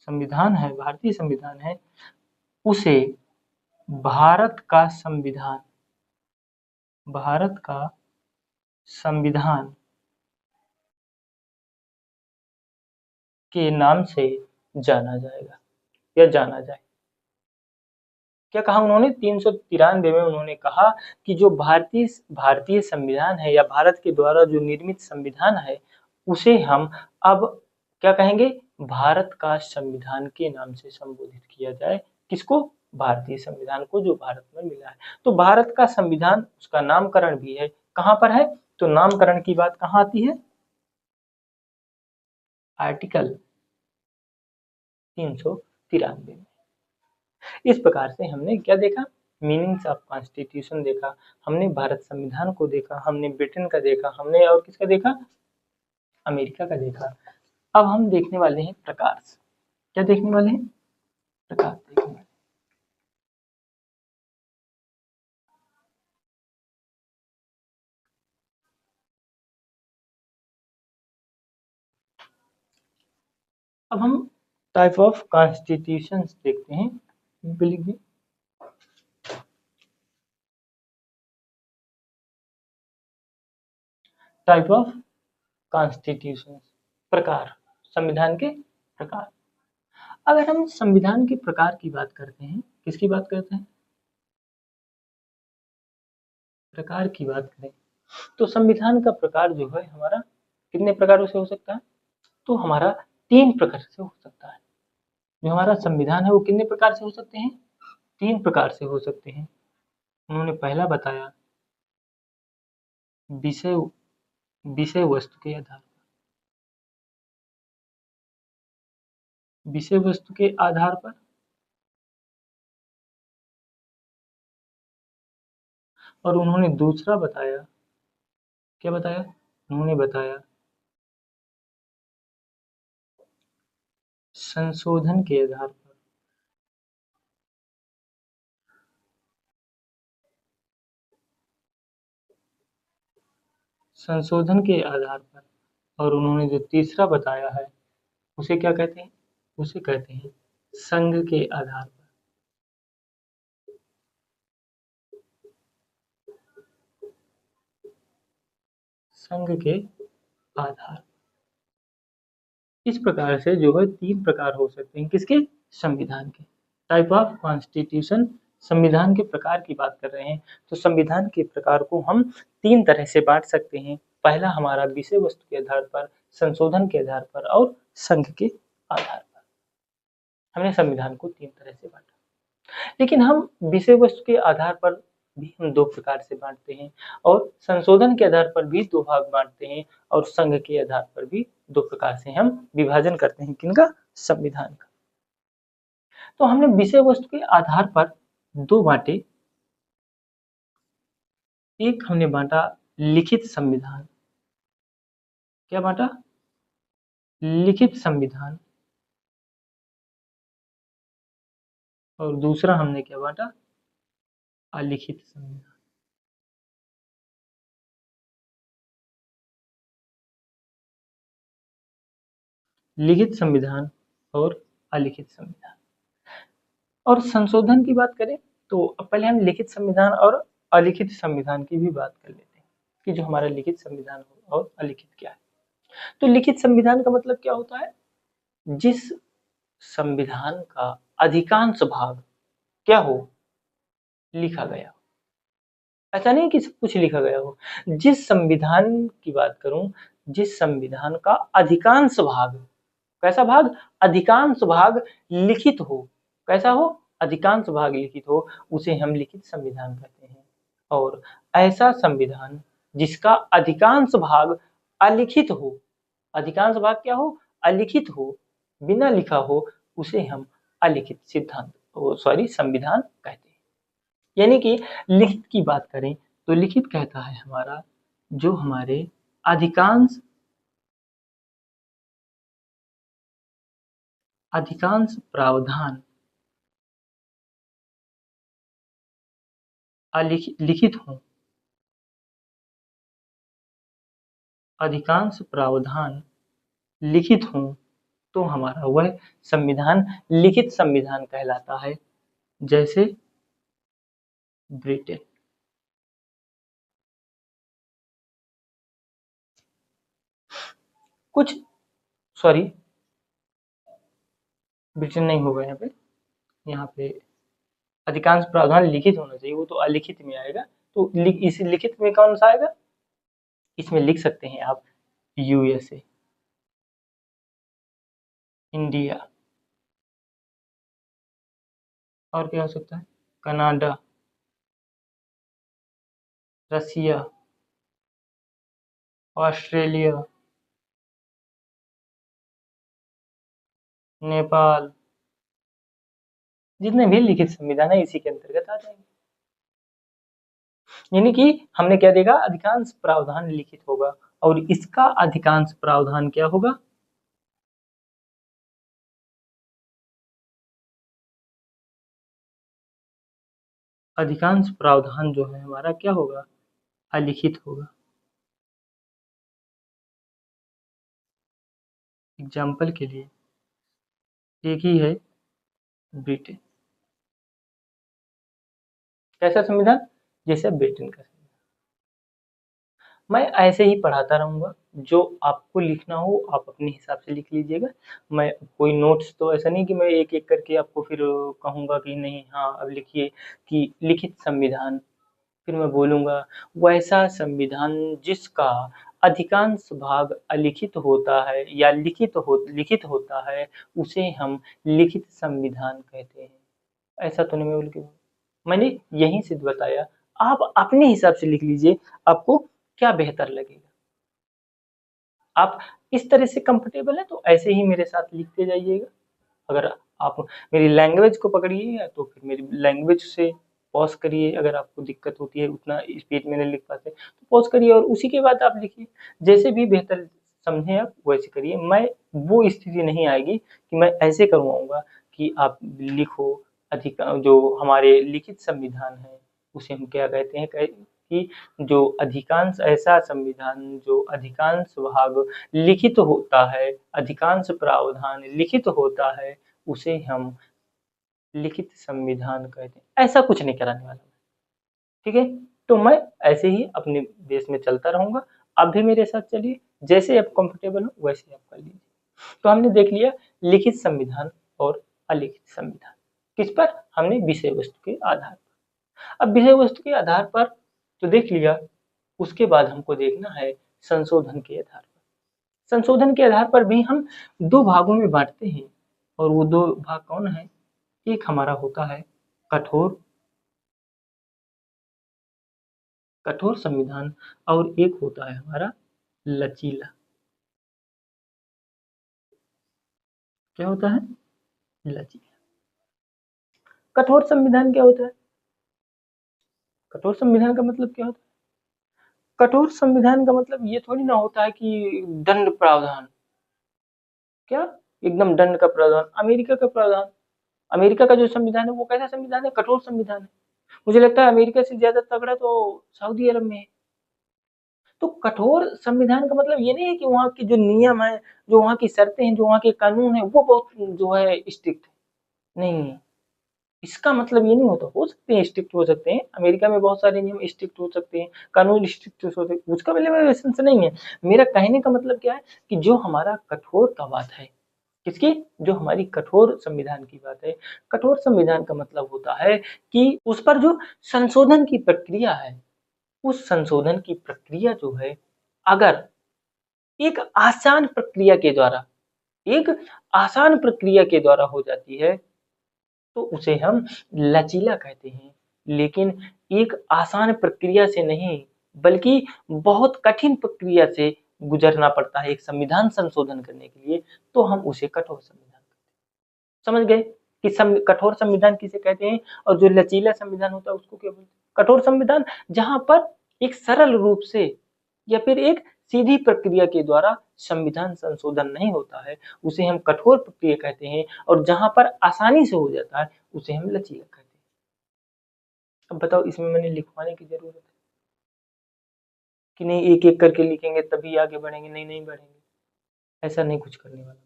संविधान है, भारतीय संविधान है, उसे भारत का संविधान, भारत का संविधान के नाम से जाना जाएगा या जाना जाए। क्या कहा उन्होंने, 393 में उन्होंने कहा कि जो भारतीय भारतीय संविधान है या भारत के द्वारा जो निर्मित संविधान है उसे हम अब क्या कहेंगे, भारत का संविधान के नाम से संबोधित किया जाए। किसको, भारतीय संविधान को जो भारत में मिला है। तो भारत का संविधान, उसका नामकरण भी है, कहाँ पर है, तो नामकरण की बात कहाँ आती है, आर्टिकल 393 में। इस प्रकार से हमने क्या देखा, मीनिंग्स ऑफ कॉन्स्टिट्यूशन देखा, हमने भारत संविधान को देखा, हमने ब्रिटेन का देखा, हमने और किसका देखा, अमेरिका का देखा। अब हम देखने वाले हैं प्रकार। क्या देखने वाले हैं? प्रकार देखने वाले। अब हम टाइप ऑफ कॉन्स्टिट्यूशन देखते हैं। लिख दिए। टाइप ऑफ कॉन्स्टिट्यूशन, प्रकार, संविधान के प्रकार। अगर हम संविधान के प्रकार की बात करते हैं, किसकी बात करते हैं? प्रकार की बात करें तो संविधान का प्रकार जो है हमारा कितने प्रकारों से हो सकता है? तो हमारा 3 प्रकार से हो सकता है। जो हमारा संविधान है वो कितने प्रकार से हो सकते हैं? 3 प्रकार से हो सकते हैं। उन्होंने पहला बताया विषय विषय वस्तु के आधार पर। विषय वस्तु के आधार पर। और उन्होंने दूसरा बताया, क्या बताया? उन्होंने बताया संशोधन के आधार पर। संशोधन के आधार पर। और उन्होंने जो तीसरा बताया है उसे क्या कहते हैं? उसे कहते हैं संघ के आधार पर। संघ के आधार। इस प्रकार से जो है 3 प्रकार हो सकते हैं किसके? संविधान के। टाइप ऑफ कॉन्स्टिट्यूशन, संविधान के प्रकार की बात कर रहे हैं तो संविधान के प्रकार को हम 3 तरह से बांट सकते हैं। पहला हमारा विषय वस्तु के आधार पर, संशोधन के आधार पर और संघ के आधार पर। हमने संविधान को 3 तरह से बांटा। लेकिन हम विषय वस्तु के आधार पर भी हम 2 प्रकार से बांटते हैं और संशोधन के आधार पर भी 2 भाग बांटते हैं और संघ के आधार पर भी 2 प्रकार से हम विभाजन करते हैं। किनका? संविधान का। तो हमने विषय वस्तु के आधार पर 2 बांटे। एक हमने बांटा लिखित संविधान। क्या बांटा? लिखित संविधान। और दूसरा हमने क्या बांटा? अलिखित संविधान। लिखित संविधान और अलिखित संविधान। और संशोधन की बात करें तो अब पहले हम लिखित संविधान और अलिखित संविधान की भी बात कर लेते हैं कि जो हमारा लिखित संविधान हो और अलिखित क्या है। तो लिखित संविधान का मतलब क्या होता है? जिस संविधान का अधिकांश भाग क्या हो? लिखा गया। ऐसा नहीं कि सब कुछ लिखा गया हो। जिस संविधान की बात करूं, जिस संविधान का अधिकांश भाग, कैसा भाग? अधिकांश भाग लिखित हो। कैसा हो? अधिकांश भाग लिखित हो, उसे हम लिखित संविधान कहते हैं। और ऐसा संविधान जिसका अधिकांश भाग अलिखित हो, अधिकांश भाग क्या हो? अलिखित हो, बिना लिखा हो, उसे हम अलिखित सिद्धांत सॉरी संविधान कहते हैं। यानी कि लिखित की बात करें तो लिखित कहता है हमारा जो हमारे अधिकांश अधिकांश प्रावधान लिखित हों। अधिकांश प्रावधान लिखित हों तो हमारा वह संविधान लिखित संविधान कहलाता है। जैसे ब्रिटेन। कुछ सॉरी ब्रिटेन नहीं होगा यहाँ पे। यहाँ पे अधिकांश प्रावधान लिखित होना चाहिए, वो तो अलिखित में आएगा। तो इस लिखित में कौन सा आएगा? इसमें लिख सकते हैं आप यूएसए, इंडिया, और क्या हो सकता है? कनाडा, रसिया, ऑस्ट्रेलिया, नेपाल। जितने भी लिखित संविधान है इसी के अंतर्गत आ जाएंगे। यानी कि हमने क्या देखा? अधिकांश प्रावधान लिखित होगा और इसका अधिकांश प्रावधान क्या होगा? अधिकांश प्रावधान जो है हमारा क्या होगा, अलिखित होगा। एग्जाम्पल के लिए एक ही है ब्रिटेन। कैसा संविधान, जैसे ब्रिटेन का। मैं ऐसे ही पढ़ाता रहूँगा, जो आपको लिखना हो आप अपने हिसाब से लिख लीजिएगा। मैं कोई नोट्स तो ऐसा नहीं कि मैं एक-एक करके आपको फिर कहूँगा कि नहीं हाँ, अब लिखिए कि लिखित संविधान, फिर मैं बोलूँगा वैसा संविधान जिसका अधिकांश भाग अलिखित होता है या लिखित होता है, उसे हम लिखित संविधान कहते हैं। ऐसा तो नहीं मैं बोल के मैंने यहीं से बताया, आप अपने हिसाब से लिख लीजिए, आपको क्या बेहतर लगेगा। आप इस तरह से कंफर्टेबल हैं तो ऐसे ही मेरे साथ लिखते जाइएगा। अगर आप मेरी लैंग्वेज को पकड़िए तो फिर मेरी लैंग्वेज से पॉज़ करिए, अगर आपको दिक्कत होती है उतना स्पीड में नहीं लिख पाते तो पॉज़ करिए और उसी के बाद आप लिखिए। जैसे भी बेहतर समझें आप वैसे करिए। मैं वो स्थिति नहीं आएगी कि मैं ऐसे करवाऊँगा कि आप लिखो जो हमारे लिखित संविधान है उसे हम क्या कहते हैं कि जो अधिकांश ऐसा संविधान जो अधिकांश भाग लिखित होता है, अधिकांश प्रावधान लिखित होता है, उसे हम लिखित संविधान कहते हैं। ऐसा कुछ नहीं कराने वाला, ठीक है? तो मैं ऐसे ही अपने देश में चलता रहूँगा, आप भी मेरे साथ चलिए, जैसे आप कंफर्टेबल हो वैसे आप कर लीजिए। तो हमने देख लिया लिखित संविधान और अलिखित संविधान, किस पर? हमने विषय वस्तु के आधार पर। अब विषय वस्तु के आधार पर तो देख लिया, उसके बाद हमको देखना है संशोधन के आधार पर। संशोधन के आधार पर भी हम 2 भागों में बाँटते हैं और वो 2 भाग कौन है? एक हमारा होता है कठोर कठोर संविधान और एक होता है हमारा लचीला। क्या होता है? लचीला। कठोर संविधान क्या होता है? कठोर संविधान का मतलब क्या होता है? कठोर संविधान का मतलब ये थोड़ी ना होता है कि दंड प्रावधान। क्या? एकदम दंड का प्रावधान। अमेरिका का प्रावधान, अमेरिका का जो संविधान है वो कैसा संविधान है? कठोर संविधान है। मुझे लगता है अमेरिका से ज्यादा तगड़ा तो सऊदी अरब में है। तो कठोर संविधान का मतलब ये नहीं है कि वहाँ के जो नियम है, जो वहाँ की शर्तें हैं, जो वहाँ के कानून है वो बहुत जो है स्ट्रिक्ट है। नहीं, इसका मतलब ये नहीं होता। हो सकते हैं स्ट्रिक्ट हो सकते हैं, अमेरिका में बहुत सारे नियम स्ट्रिक्ट हो सकते हैं, कानून स्ट्रिक्ट हो सकते हैं, उसका मतलब वैसे से नहीं है। मेरा कहने का मतलब क्या है कि जो हमारा कठोर का बात है, किसकी? जो हमारी कठोर संविधान की बात है। कठोर संविधान का मतलब होता है कि उस पर जो संशोधन की प्रक्रिया है, उस संशोधन की प्रक्रिया जो है, अगर एक आसान प्रक्रिया के द्वारा एक आसान प्रक्रिया के द्वारा हो जाती है तो उसे हम लचीला कहते हैं। लेकिन एक आसान प्रक्रिया से नहीं बल्कि बहुत कठिन प्रक्रिया से गुजरना पड़ता है एक संविधान संशोधन करने के लिए, तो हम उसे कठोर संविधान समझ गए कि कठोर संविधान किसे कहते हैं और जो लचीला संविधान होता है उसको क्या बोलते हैं? कठोर संविधान जहां पर एक सरल रूप से या फिर एक सीधी प्रक्रिया के द्वारा संविधान संशोधन नहीं होता है, उसे हम कठोर प्रक्रिया कहते हैं और जहां पर आसानी से हो जाता है उसे हम लचीला कहते हैं। अब बताओ इसमें मैंने लिखवाने की जरूरत है कि नहीं? एक एक करके लिखेंगे तभी आगे बढ़ेंगे? नहीं, नहीं बढ़ेंगे। ऐसा नहीं कुछ करने वाला।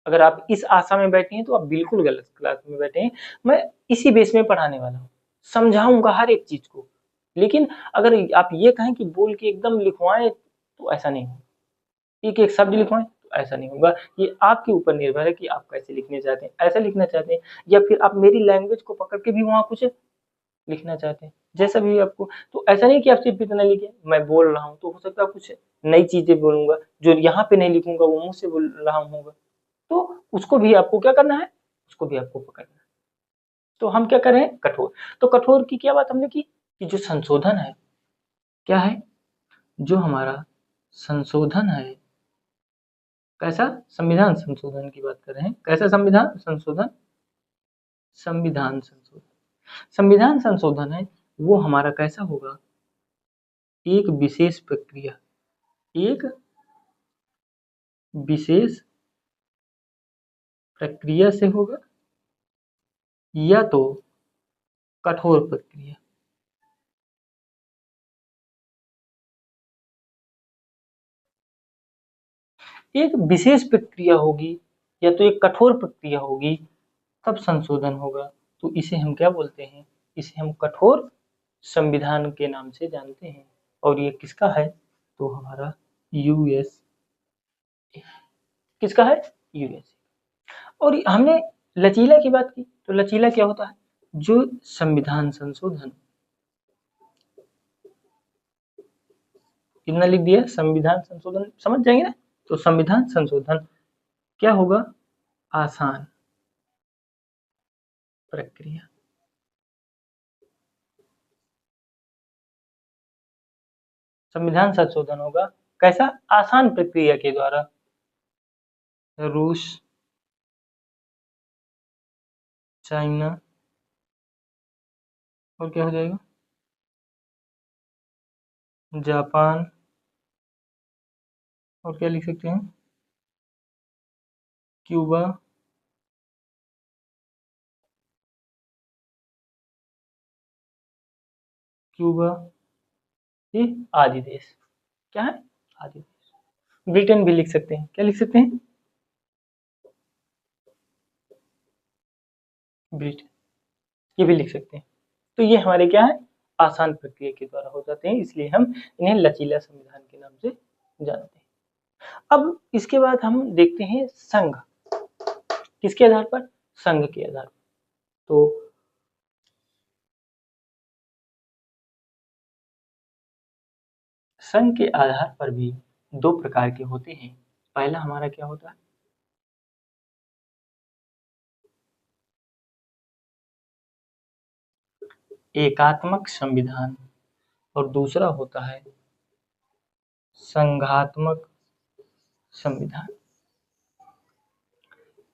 अगर आप इस आशा में बैठे हैं तो आप बिल्कुल गलत क्लास में बैठे हैं। मैं इसी बेस में पढ़ाने वाला हूँ, समझाऊंगा हर एक चीज को। लेकिन अगर आप ये कहें कि बोल के एकदम लिखवाएं तो ऐसा नहीं होगा, एक एक शब्द लिखवाएं तो ऐसा नहीं होगा। ये आपके ऊपर निर्भर है कि आप कैसे लिखने चाहते हैं, ऐसा लिखना चाहते हैं या फिर आप मेरी लैंग्वेज को पकड़ के भी वहां कुछ लिखना चाहते हैं, जैसा भी आपको। तो ऐसा नहीं कि आप सिर्फ इतना लिखे, मैं बोल रहा हूँ तो हो सकता है कुछ नई चीजें बोलूंगा जो यहाँ पे नहीं लिखूंगा, वो मुंह से बोल रहा हूँ, तो उसको भी आपको क्या करना है? उसको भी आपको पकड़ना है। तो हम क्या करें? कठोर। तो कठोर की क्या बात हमने की कि जो संशोधन है, क्या है? जो हमारा संशोधन है, कैसा? संविधान संशोधन की बात कर रहे हैं। कैसा संविधान संशोधन? संविधान संशोधन। संविधान संशोधन है वो हमारा कैसा होगा? एक विशेष प्रक्रिया, एक विशेष प्रक्रिया से होगा या तो कठोर प्रक्रिया। एक विशेष प्रक्रिया होगी या तो एक कठोर प्रक्रिया होगी, तब संशोधन होगा। तो इसे हम क्या बोलते हैं? इसे हम कठोर संविधान के नाम से जानते हैं। और ये किसका है? तो हमारा यूएस, किसका है? यूएस। और हमने लचीला की बात की, तो लचीला क्या होता है? जो संविधान संशोधन, कितना लिख दिया? संविधान संशोधन, समझ जाएंगे ना? तो संविधान संशोधन क्या होगा? आसान प्रक्रिया। संविधान संशोधन होगा कैसा? आसान प्रक्रिया के द्वारा। रूस, चाइना, और क्या हो जाएगा? जापान, और क्या लिख सकते हैं? क्यूबा, क्यूबा, ये आदि देश। क्या है? आदि देश। ब्रिटेन भी लिख सकते हैं। क्या लिख सकते हैं? ब्रिटेन, ये भी लिख सकते हैं। तो ये हमारे क्या है? आसान प्रक्रिया के द्वारा हो जाते हैं, इसलिए हम इन्हें लचीला संविधान के नाम से जानते हैं। अब इसके बाद हम देखते हैं संघ। किसके आधार पर? संघ के आधार पर। तो संघ के आधार पर भी दो प्रकार के होते हैं। पहला हमारा क्या होता है? एकात्मक संविधान, और दूसरा होता है संघात्मक संविधान।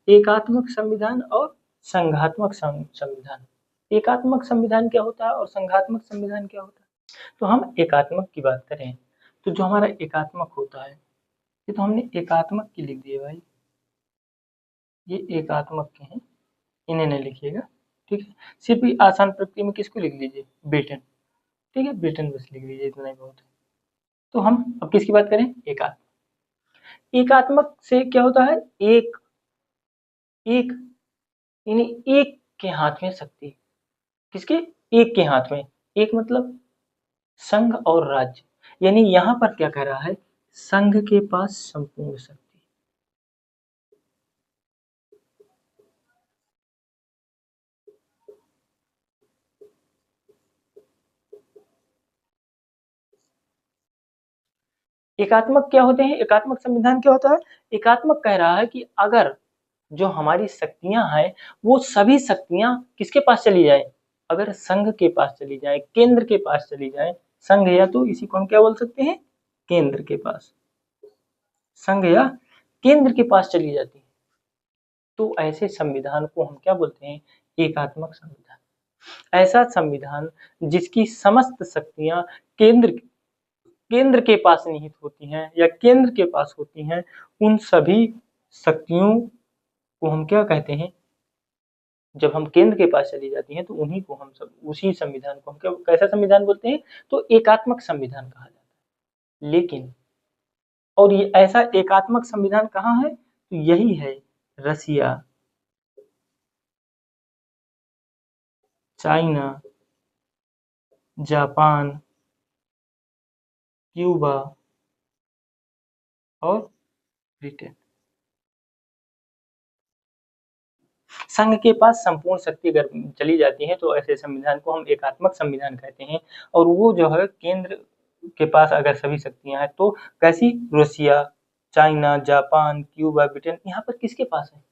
एकात्मक संविधान और संघात्मक संविधान। एकात्मक संविधान क्या होता है और संघात्मक संविधान क्या होता है? तो हम एकात्मक की बात करें, तो जो हमारा एकात्मक होता है, ये तो हमने एकात्मक की लिख दिए भाई, ये एकात्मक के हैं, इन्हें नहीं लिखिएगा, ठीक है। सिर्फ आसान प्रक्रिया में किसको लिख लीजिए? ब्रिटेन, ठीक है, ब्रिटेन बस लिख लीजिए, इतना ही बहुत है। तो हम अब किसकी बात करें? एकात्मक। एकात्मक से क्या होता है? एक, एक, यानी एक के हाथ में शक्ति। किसके? एक के हाथ में। एक मतलब संघ और राज्य, यानी यहाँ पर क्या कह रहा है? संघ के पास संपूर्ण शक्ति। एकात्मक क्या होते हैं? एकात्मक संविधान क्या होता है? एकात्मक कह रहा है कि अगर जो हमारी शक्तियां हैं, वो सभी शक्तियां किसके पास चली जाए? अगर संघ के पास चली जाए, केंद्र के पास चली जाए, संघ या तो इसी को हम क्या बोल सकते हैं? केंद्र के पास, संघ या केंद्र के पास चली जाती है, तो ऐसे संविधान को हम क्या बोलते हैं? एकात्मक संविधान। ऐसा संविधान जिसकी समस्त शक्तियां केंद्र केंद्र के पास निहित होती हैं या केंद्र के पास होती हैं, उन सभी शक्तियों को हम क्या कहते हैं? जब हम केंद्र के पास चली जाती हैं, तो उन्हीं को हम सब, उसी संविधान को हम क्या, कैसा संविधान बोलते हैं? तो एकात्मक संविधान कहा जाता है। लेकिन और ये ऐसा एकात्मक संविधान कहाँ है? तो यही है रसिया, चाइना, जापान, क्यूबा और ब्रिटेन। संघ के पास संपूर्ण शक्ति अगर चली जाती है, तो ऐसे संविधान को हम एकात्मक संविधान कहते हैं। और वो जो है केंद्र के पास अगर सभी शक्तियां हैं, तो कैसी? Russia, China, Japan, Cuba, Britain, यहाँ पर किसके पास है?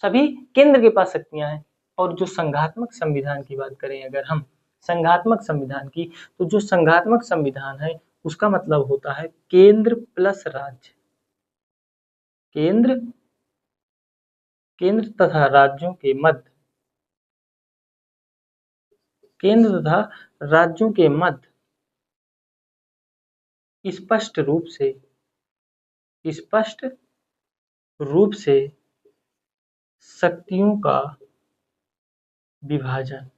सभी केंद्र के पास शक्तियां हैं। और जो संघात्मक संविधान की बात करें अगर हम, संघात्मक संविधान की, तो जो संघात्मक संविधान है, उसका मतलब होता है केंद्र प्लस राज्य। केंद्र, केंद्र तथा राज्यों के मध्य, केंद्र तथा राज्यों के मध्य स्पष्ट रूप से, स्पष्ट रूप से शक्तियों का विभाजन,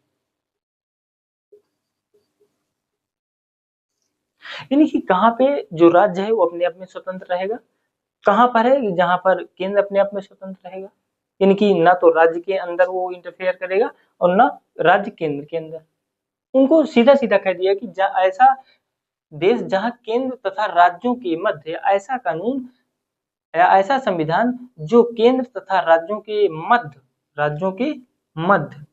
यानी कि कहाँ पे जो राज्य है वो अपने आप में स्वतंत्र रहेगा, कहाँ पर है जहाँ पर केंद्र अपने आप में स्वतंत्र रहेगा। यानी कि ना तो राज्य के अंदर वो इंटरफेयर करेगा और ना राज्य केंद्र के अंदर। उनको सीधा सीधा कह दिया कि ऐसा देश जहाँ केंद्र तथा राज्यों के मध्य ऐसा कानून या ऐसा संविधान जो केंद्र तथा राज्यों के मध्य राज्यों के मध्य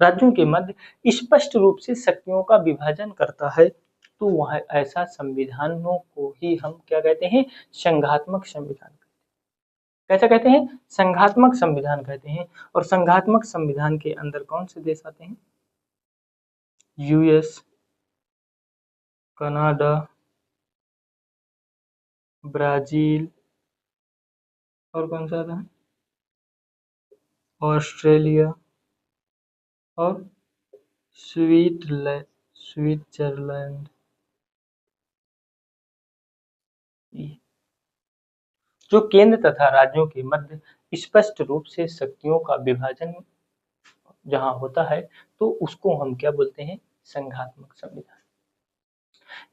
राज्यों के मध्य स्पष्ट रूप से शक्तियों का विभाजन करता है, तो वह ऐसा संविधानों को ही हम क्या कहते हैं, संघात्मक संविधान। कैसा कहते हैं, संघात्मक संविधान कहते हैं। और संघात्मक संविधान के अंदर कौन से देश आते हैं, यूएस, कनाडा, ब्राजील, और कौन सा आता है, ऑस्ट्रेलिया और स्विट्जरलैंड। जो केंद्र तथा राज्यों के मध्य स्पष्ट रूप से शक्तियों का विभाजन जहां होता है, तो उसको हम क्या बोलते हैं, संघात्मक संविधान।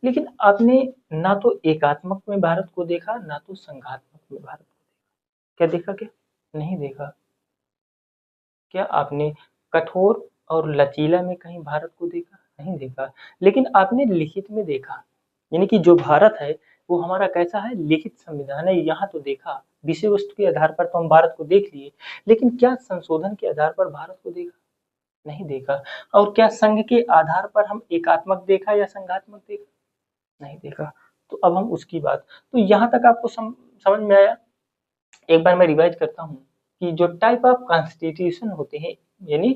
लेकिन आपने ना तो एकात्मक में भारत को देखा, ना तो संघात्मक में भारत को देखा। क्या देखा, क्या नहीं देखा? क्या आपने कठोर और लचीला में कहीं भारत को देखा? नहीं देखा। लेकिन आपने लिखित में देखा, यानी कि जो भारत है वो हमारा कैसा है, लिखित संविधान है। यहाँ तो देखा, विषय वस्तु के आधार पर तो हम भारत को देख लिए, लेकिन क्या संशोधन के आधार पर भारत को देखा? नहीं देखा। और क्या संघ के आधार पर हम एकात्मक देखा या संघात्मक देखा? नहीं देखा। तो अब हम उसकी बात, तो यहाँ तक आपको समझ में आया। एक बार मैं रिवाइज करता हूँ कि जो टाइप ऑफ कॉन्स्टिट्यूशन होते हैं, यानी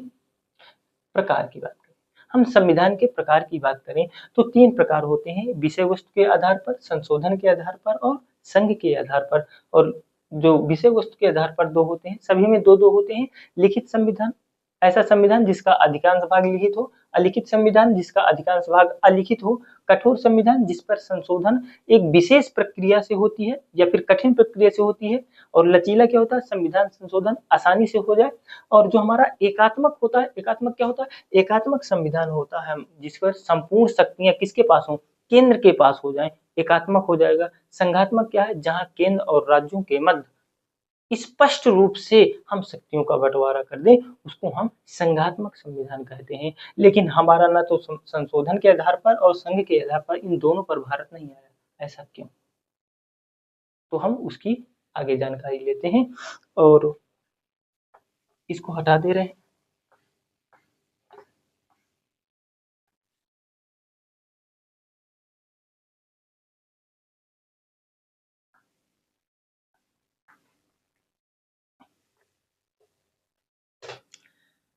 प्रकार की बात करें, हम संविधान के प्रकार की बात करें तो 3 प्रकार होते हैं, विषय वस्तु के आधार पर, संशोधन के आधार पर और संघ के आधार पर। और जो विषय वस्तु के आधार पर 2 होते हैं, सभी में 2-2 होते हैं। लिखित संविधान, ऐसा संविधान जिसका अधिकांश भाग लिखित हो, अलिखित संविधान जिसका अधिकांश भाग अलिखित हो, कठोर संविधान जिस पर संशोधन एक विशेष प्रक्रिया से होती है या फिर कठिन प्रक्रिया से होती है, और लचीला क्या होता है, संविधान संशोधन आसानी से हो जाए। और जो हमारा एकात्मक होता है, एकात्मक क्या होता है, एकात्मक संविधान होता है जिस पर संपूर्ण शक्तियां किसके पास हो, केंद्र के पास हो जाए, एकात्मक हो जाएगा। संघात्मक क्या है, जहां केंद्र और राज्यों के मध्य स्पष्ट रूप से हम शक्तियों का बंटवारा कर दें, उसको हम संघात्मक संविधान कहते हैं। लेकिन हमारा ना तो संशोधन के आधार पर और संघ के आधार पर, इन दोनों पर भारत नहीं आया। ऐसा क्यों? तो हम उसकी आगे जानकारी लेते हैं और इसको हटा दे रहे हैं।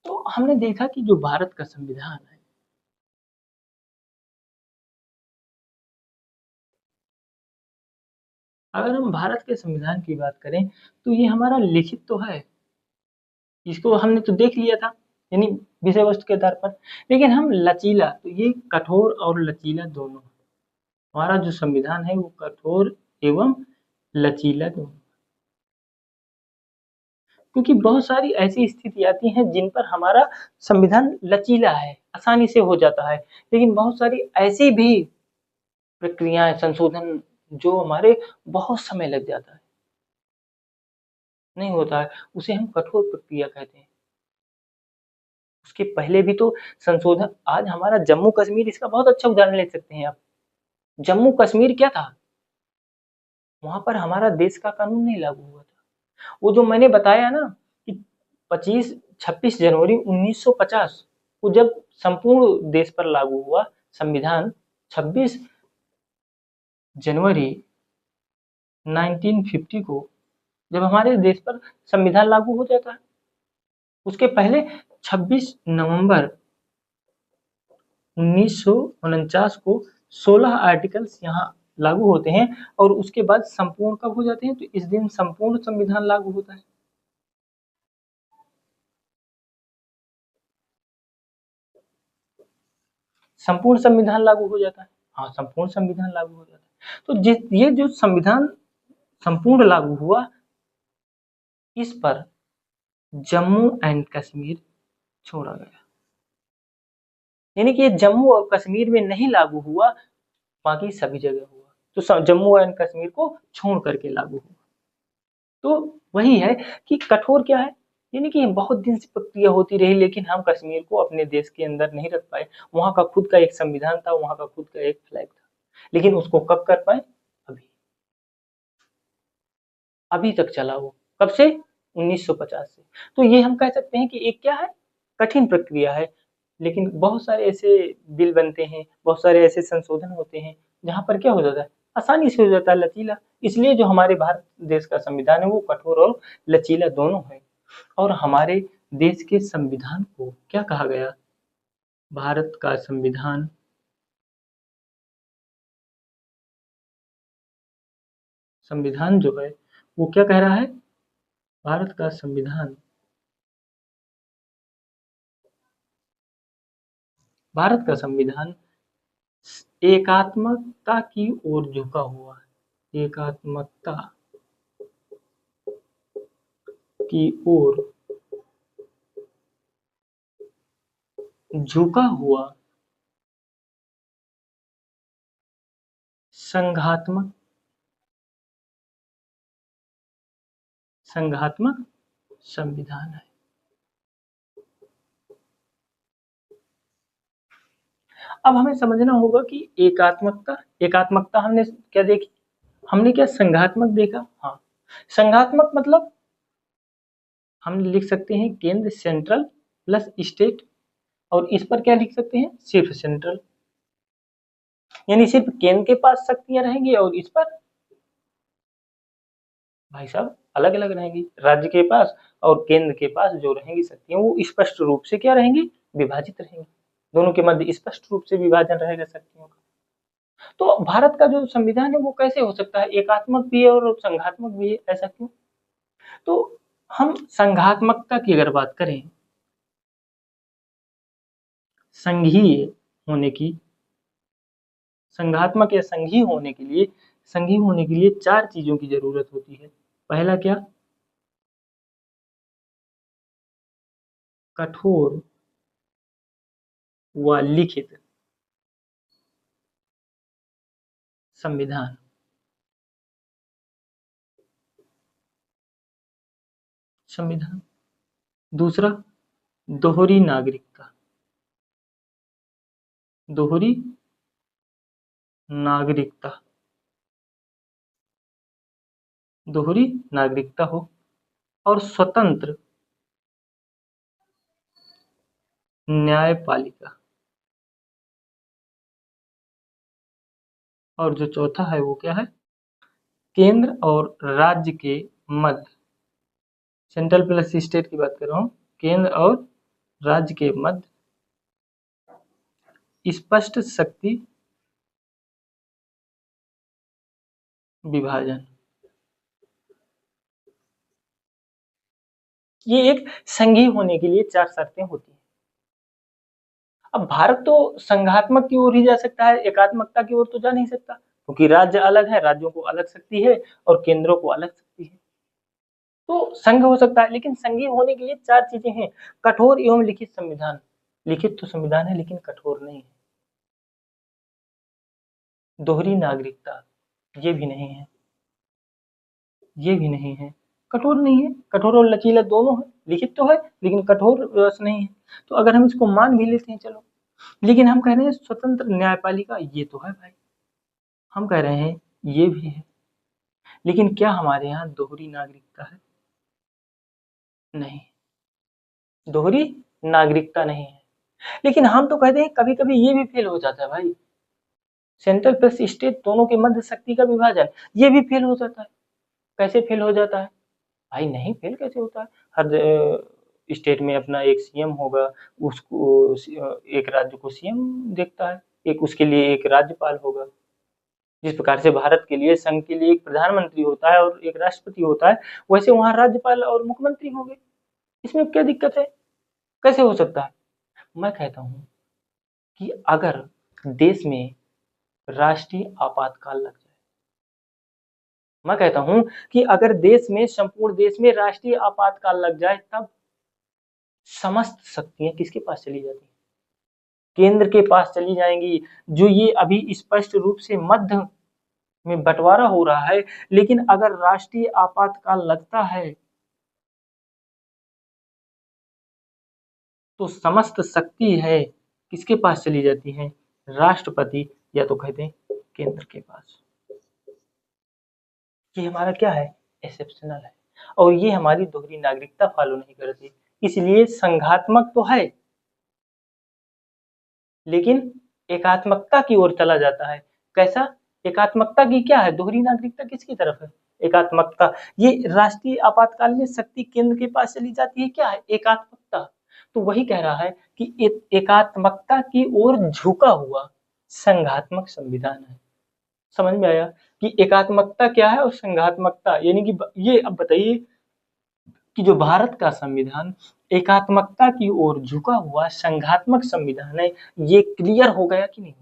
तो हमने देखा कि जो भारत का संविधान है, अगर हम भारत के संविधान की बात करें तो ये हमारा लिखित तो है, इसको हमने तो देख लिया था, यानी विषय वस्तु के आधार पर। लेकिन हम लचीला, तो ये कठोर और लचीला दोनों, हमारा जो संविधान है वो कठोर एवं लचीला दोनों। क्योंकि बहुत सारी ऐसी स्थिति आती हैं जिन पर हमारा संविधान लचीला है, आसानी से हो जाता है, लेकिन बहुत सारी ऐसी भी प्रक्रियाएं, संशोधन जो हमारे बहुत समय लग जाता है, नहीं होता है, उसे हम कठोर प्रक्रिया कहते हैं। उसके पहले भी तो संशोधन, आज हमारा जम्मू कश्मीर इसका बहुत अच्छा उदाहरण ले सकते हैं आप। जम्मू कश्मीर क्या था, वहां पर हमारा देश का कानून नहीं लागू हुआ था। वो जो मैंने बताया ना कि 26 जनवरी 1950 को जब संपूर्ण देश पर लागू हुआ संविधान, 26 जनवरी 1950 को जब हमारे देश पर संविधान लागू हो जाता है, उसके पहले 26 नवंबर 1949 को 16 आर्टिकल्स यहाँ लागू होते हैं, और उसके बाद संपूर्ण कब हो जाते हैं, तो इस दिन संपूर्ण संविधान लागू होता है। संपूर्ण संविधान लागू हो जाता है, हाँ, संपूर्ण संविधान लागू हो जाता है। तो ये जो संविधान संपूर्ण लागू हुआ, इस पर जम्मू एंड कश्मीर छोड़ा गया। यानी कि ये जम्मू और कश्मीर में नहीं लागू हुआ, बाकी सभी जगह हुआ, तो जम्मू एंड कश्मीर को छोड़ करके लागू हुआ। तो वही है कि कठोर क्या है, यानी कि बहुत दिन से प्रक्रिया होती रही, लेकिन हम कश्मीर को अपने देश के अंदर नहीं रख पाए। वहाँ का खुद का एक संविधान था, वहाँ का खुद का एक फ्लैग था, लेकिन उसको कब कर पाए? अभी, अभी तक चला वो, कब से? 1950 से। तो ये हम कह सकते हैं कि एक क्या है, कठिन प्रक्रिया है। लेकिन बहुत सारे ऐसे बिल बनते हैं, बहुत सारे ऐसे संशोधन होते हैं जहाँ पर क्या हो जाता है, आसानी से हो जाता है, लचीला। इसलिए जो हमारे भारत देश का संविधान है वो कठोर और लचीला दोनों है। और हमारे देश के संविधान को क्या कहा गया? भारत का संविधान, संविधान जो है वो क्या कह रहा है? भारत का संविधान, भारत का संविधान एकात्मकता की ओर झुका हुआ है, एकात्मकता की ओर झुका हुआ, संघात्मक, संघात्मक संविधान है। अब हमें समझना होगा कि एकात्मकता, एकात्मकता हमने क्या देखी? हमने क्या संघात्मक देखा? हाँ, संघात्मक मतलब हम लिख सकते हैं केंद्र, सेंट्रल प्लस स्टेट, और इस पर क्या लिख सकते हैं? सिर्फ सेंट्रल, यानी सिर्फ केंद्र के पास शक्तियां रहेंगी और इस पर भाई साहब अलग अलग रहेंगी। राज्य के पास और केंद्र के पास जो रहेंगी शक्तियां वो स्पष्ट रूप से क्या रहेंगी? विभाजित रहेंगी। दोनों के मध्य स्पष्ट रूप से विभाजन रहेगा शक्तियों का। तो भारत का जो संविधान है वो कैसे हो सकता है? एकात्मक भी है और संघात्मक भी है, ऐसा क्यों? तो हम संघात्मकता की अगर बात करें, संघीय होने की, संघात्मक या संघीय होने के लिए, संघीय होने के लिए चार चीजों की जरूरत होती है। पहला क्या? कठोर व लिखित संविधान, संविधान। दूसरा, दोहरी नागरिकता, दोहरी नागरिकता, दोहरी नागरिकता हो, और स्वतंत्र न्यायपालिका, और जो चौथा है वो क्या है? केंद्र और राज्य के मध्य, सेंट्रल प्लस स्टेट की बात कर रहा हूँ, केंद्र और राज्य के मध्य स्पष्ट शक्ति विभाजन। ये एक संघीय होने के लिए चार शर्तें होती हैं। अब भारत तो संघात्मक की ओर ही जा सकता है, एकात्मकता की ओर तो जा नहीं सकता, क्योंकि राज्य अलग है, राज्यों को अलग शक्ति है और केंद्रों को अलग शक्ति है। तो संघ हो सकता है, लेकिन संघीय होने के लिए चार चीजें हैं। कठोर एवं लिखित संविधान, लिखित तो संविधान है लेकिन कठोर नहीं है। दोहरी नागरिकता, ये भी नहीं है, ये भी नहीं है, कठोर नहीं है। कठोर और लचीला दोनों है, लिखित तो है लेकिन कठोर रस नहीं है। तो अगर हम इसको मान भी लेते हैं चलो, लेकिन हम कह रहे हैं स्वतंत्र न्यायपालिका, ये तो है भाई, हम कह रहे हैं ये भी है, लेकिन क्या हमारे यहाँ दोहरी नागरिकता है? नहीं, दोहरी नागरिकता नहीं है। लेकिन हम तो कहते हैं कभी कभी ये भी फेल हो जाता है भाई, सेंट्रल प्लस स्टेट दोनों के मध्य शक्ति का विभाजन, ये भी फेल हो जाता है। कैसे फेल हो जाता है भाई? नहीं, फेल कैसे होता है? हर स्टेट में अपना एक सीएम होगा, उसको एक राज्य को सीएम देखता है, एक उसके लिए एक राज्यपाल होगा। जिस प्रकार से भारत के लिए, संघ के लिए एक प्रधानमंत्री होता है और एक राष्ट्रपति होता है, वैसे वहाँ राज्यपाल और मुख्यमंत्री होंगे। इसमें क्या दिक्कत है? कैसे हो सकता है? मैं कहता हूँ कि अगर देश में राष्ट्रीय आपातकाल लग जाए, मैं कहता हूँ कि अगर देश में, संपूर्ण देश में राष्ट्रीय आपातकाल लग जाए, तब समस्त शक्तियां किसके पास चली जाती हैं? केंद्र के पास चली जाएंगी। जो ये अभी स्पष्ट रूप से मध्य में बंटवारा हो रहा है, लेकिन अगर राष्ट्रीय आपातकाल लगता है तो समस्त शक्ति है किसके पास चली जाती है? राष्ट्रपति, या तो कहते हैं केंद्र के पास। ये हमारा क्या है? एक्सेप्शनल है। और ये हमारी दोहरी नागरिकता फॉलो नहीं करती, इसलिए संघात्मक तो है लेकिन एकात्मकता की ओर चला जाता है। कैसा? एकात्मकता की क्या है? दोहरी नागरिकता किसकी तरफ है? एकात्मकता। ये राष्ट्रीय आपातकाल में शक्ति केंद्र के पास चली जाती है, क्या है? एकात्मकता। तो वही कह रहा है कि एकात्मकता की ओर झुका हुआ संघात्मक संविधान है। समझ में आया कि एकात्मकता क्या है और संघात्मकता, यानी कि ये अब बताइए कि जो भारत का संविधान एकात्मकता की ओर झुका हुआ संघात्मक संविधान है, ये क्लियर हो गया कि नहीं?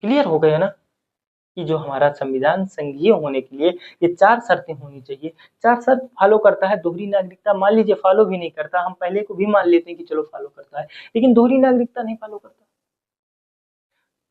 क्लियर हो गया ना कि जो हमारा संविधान संघीय होने के लिए ये 4 शर्तें होनी चाहिए। 4 शर्त फॉलो करता है। दोहरी नागरिकता मान लीजिए फॉलो भी नहीं करता, हम पहले को भी मान लेते हैं कि चलो फॉलो करता है, लेकिन दोहरी नागरिकता नहीं फॉलो करता।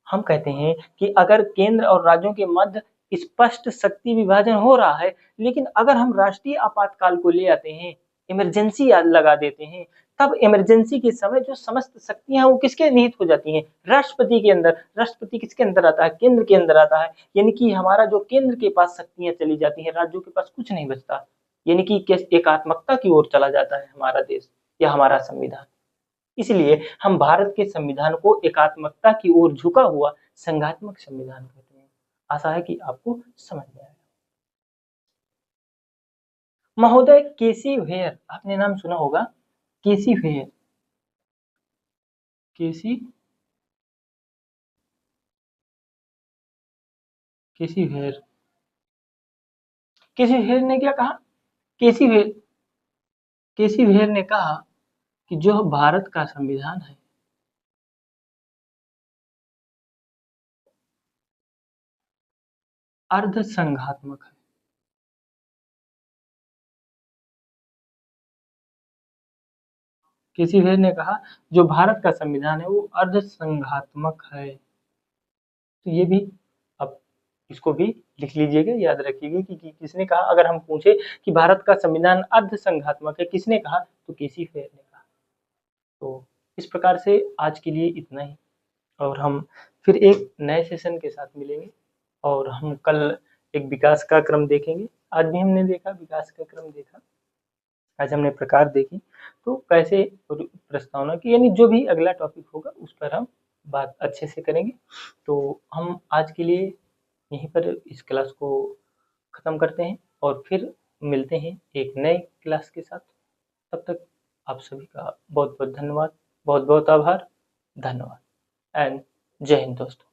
हम कहते हैं कि अगर केंद्र और राज्यों के मध्य स्पष्ट शक्ति विभाजन हो रहा है, लेकिन अगर हम राष्ट्रीय आपातकाल को ले आते हैं, इमरजेंसी लगा देते हैं, तब इमरजेंसी के समय जो समस्त शक्तियां हैं वो किसके निहित हो जाती हैं? राष्ट्रपति के अंदर। राष्ट्रपति किसके अंदर आता है? केंद्र के अंदर आता है। यानी कि हमारा जो केंद्र के पास शक्तियां चली जाती हैं, राज्यों के पास कुछ नहीं बचता। यानी कि एकात्मकता की ओर चला जाता है हमारा देश या हमारा संविधान। इसलिए हम भारत के संविधान को एकात्मकता की ओर झुका हुआ संघात्मक संविधान कहते हैं। आशा है कि आपको समझ में आया। महोदय केसी वेयर, आपने नाम सुना होगा। केसी वेयर, केसी केसी वेयर, केसी वेयर ने क्या कहा? केसी वेयर, केसी वेयर ने कहा कि जो भारत का संविधान है अर्ध संघात्मक है। केसी वेयर ने कहा जो भारत का संविधान है वो अर्ध संघात्मक है। तो ये भी अब इसको भी लिख लीजिएगा, याद रखिएगा कि किसने कहा। अगर हम पूछे कि भारत का संविधान अर्ध संघात्मक है, किसने कहा? तो केसी फेयर ने कहा। तो इस प्रकार से आज के लिए इतना ही, और हम फिर एक नए सेशन के साथ मिलेंगे और हम कल एक विकास का क्रम देखेंगे। आज भी हमने देखा विकास का क्रम देखा, आज हमने प्रकार देखी, तो कैसे प्रस्तावना की, यानी जो भी अगला टॉपिक होगा उस पर हम बात अच्छे से करेंगे। तो हम आज के लिए यहीं पर इस क्लास को ख़त्म करते हैं और फिर मिलते हैं एक नए क्लास के साथ। तब तक आप सभी का बहुत बहुत धन्यवाद, बहुत बहुत आभार, धन्यवाद एंड जय हिंद दोस्तों।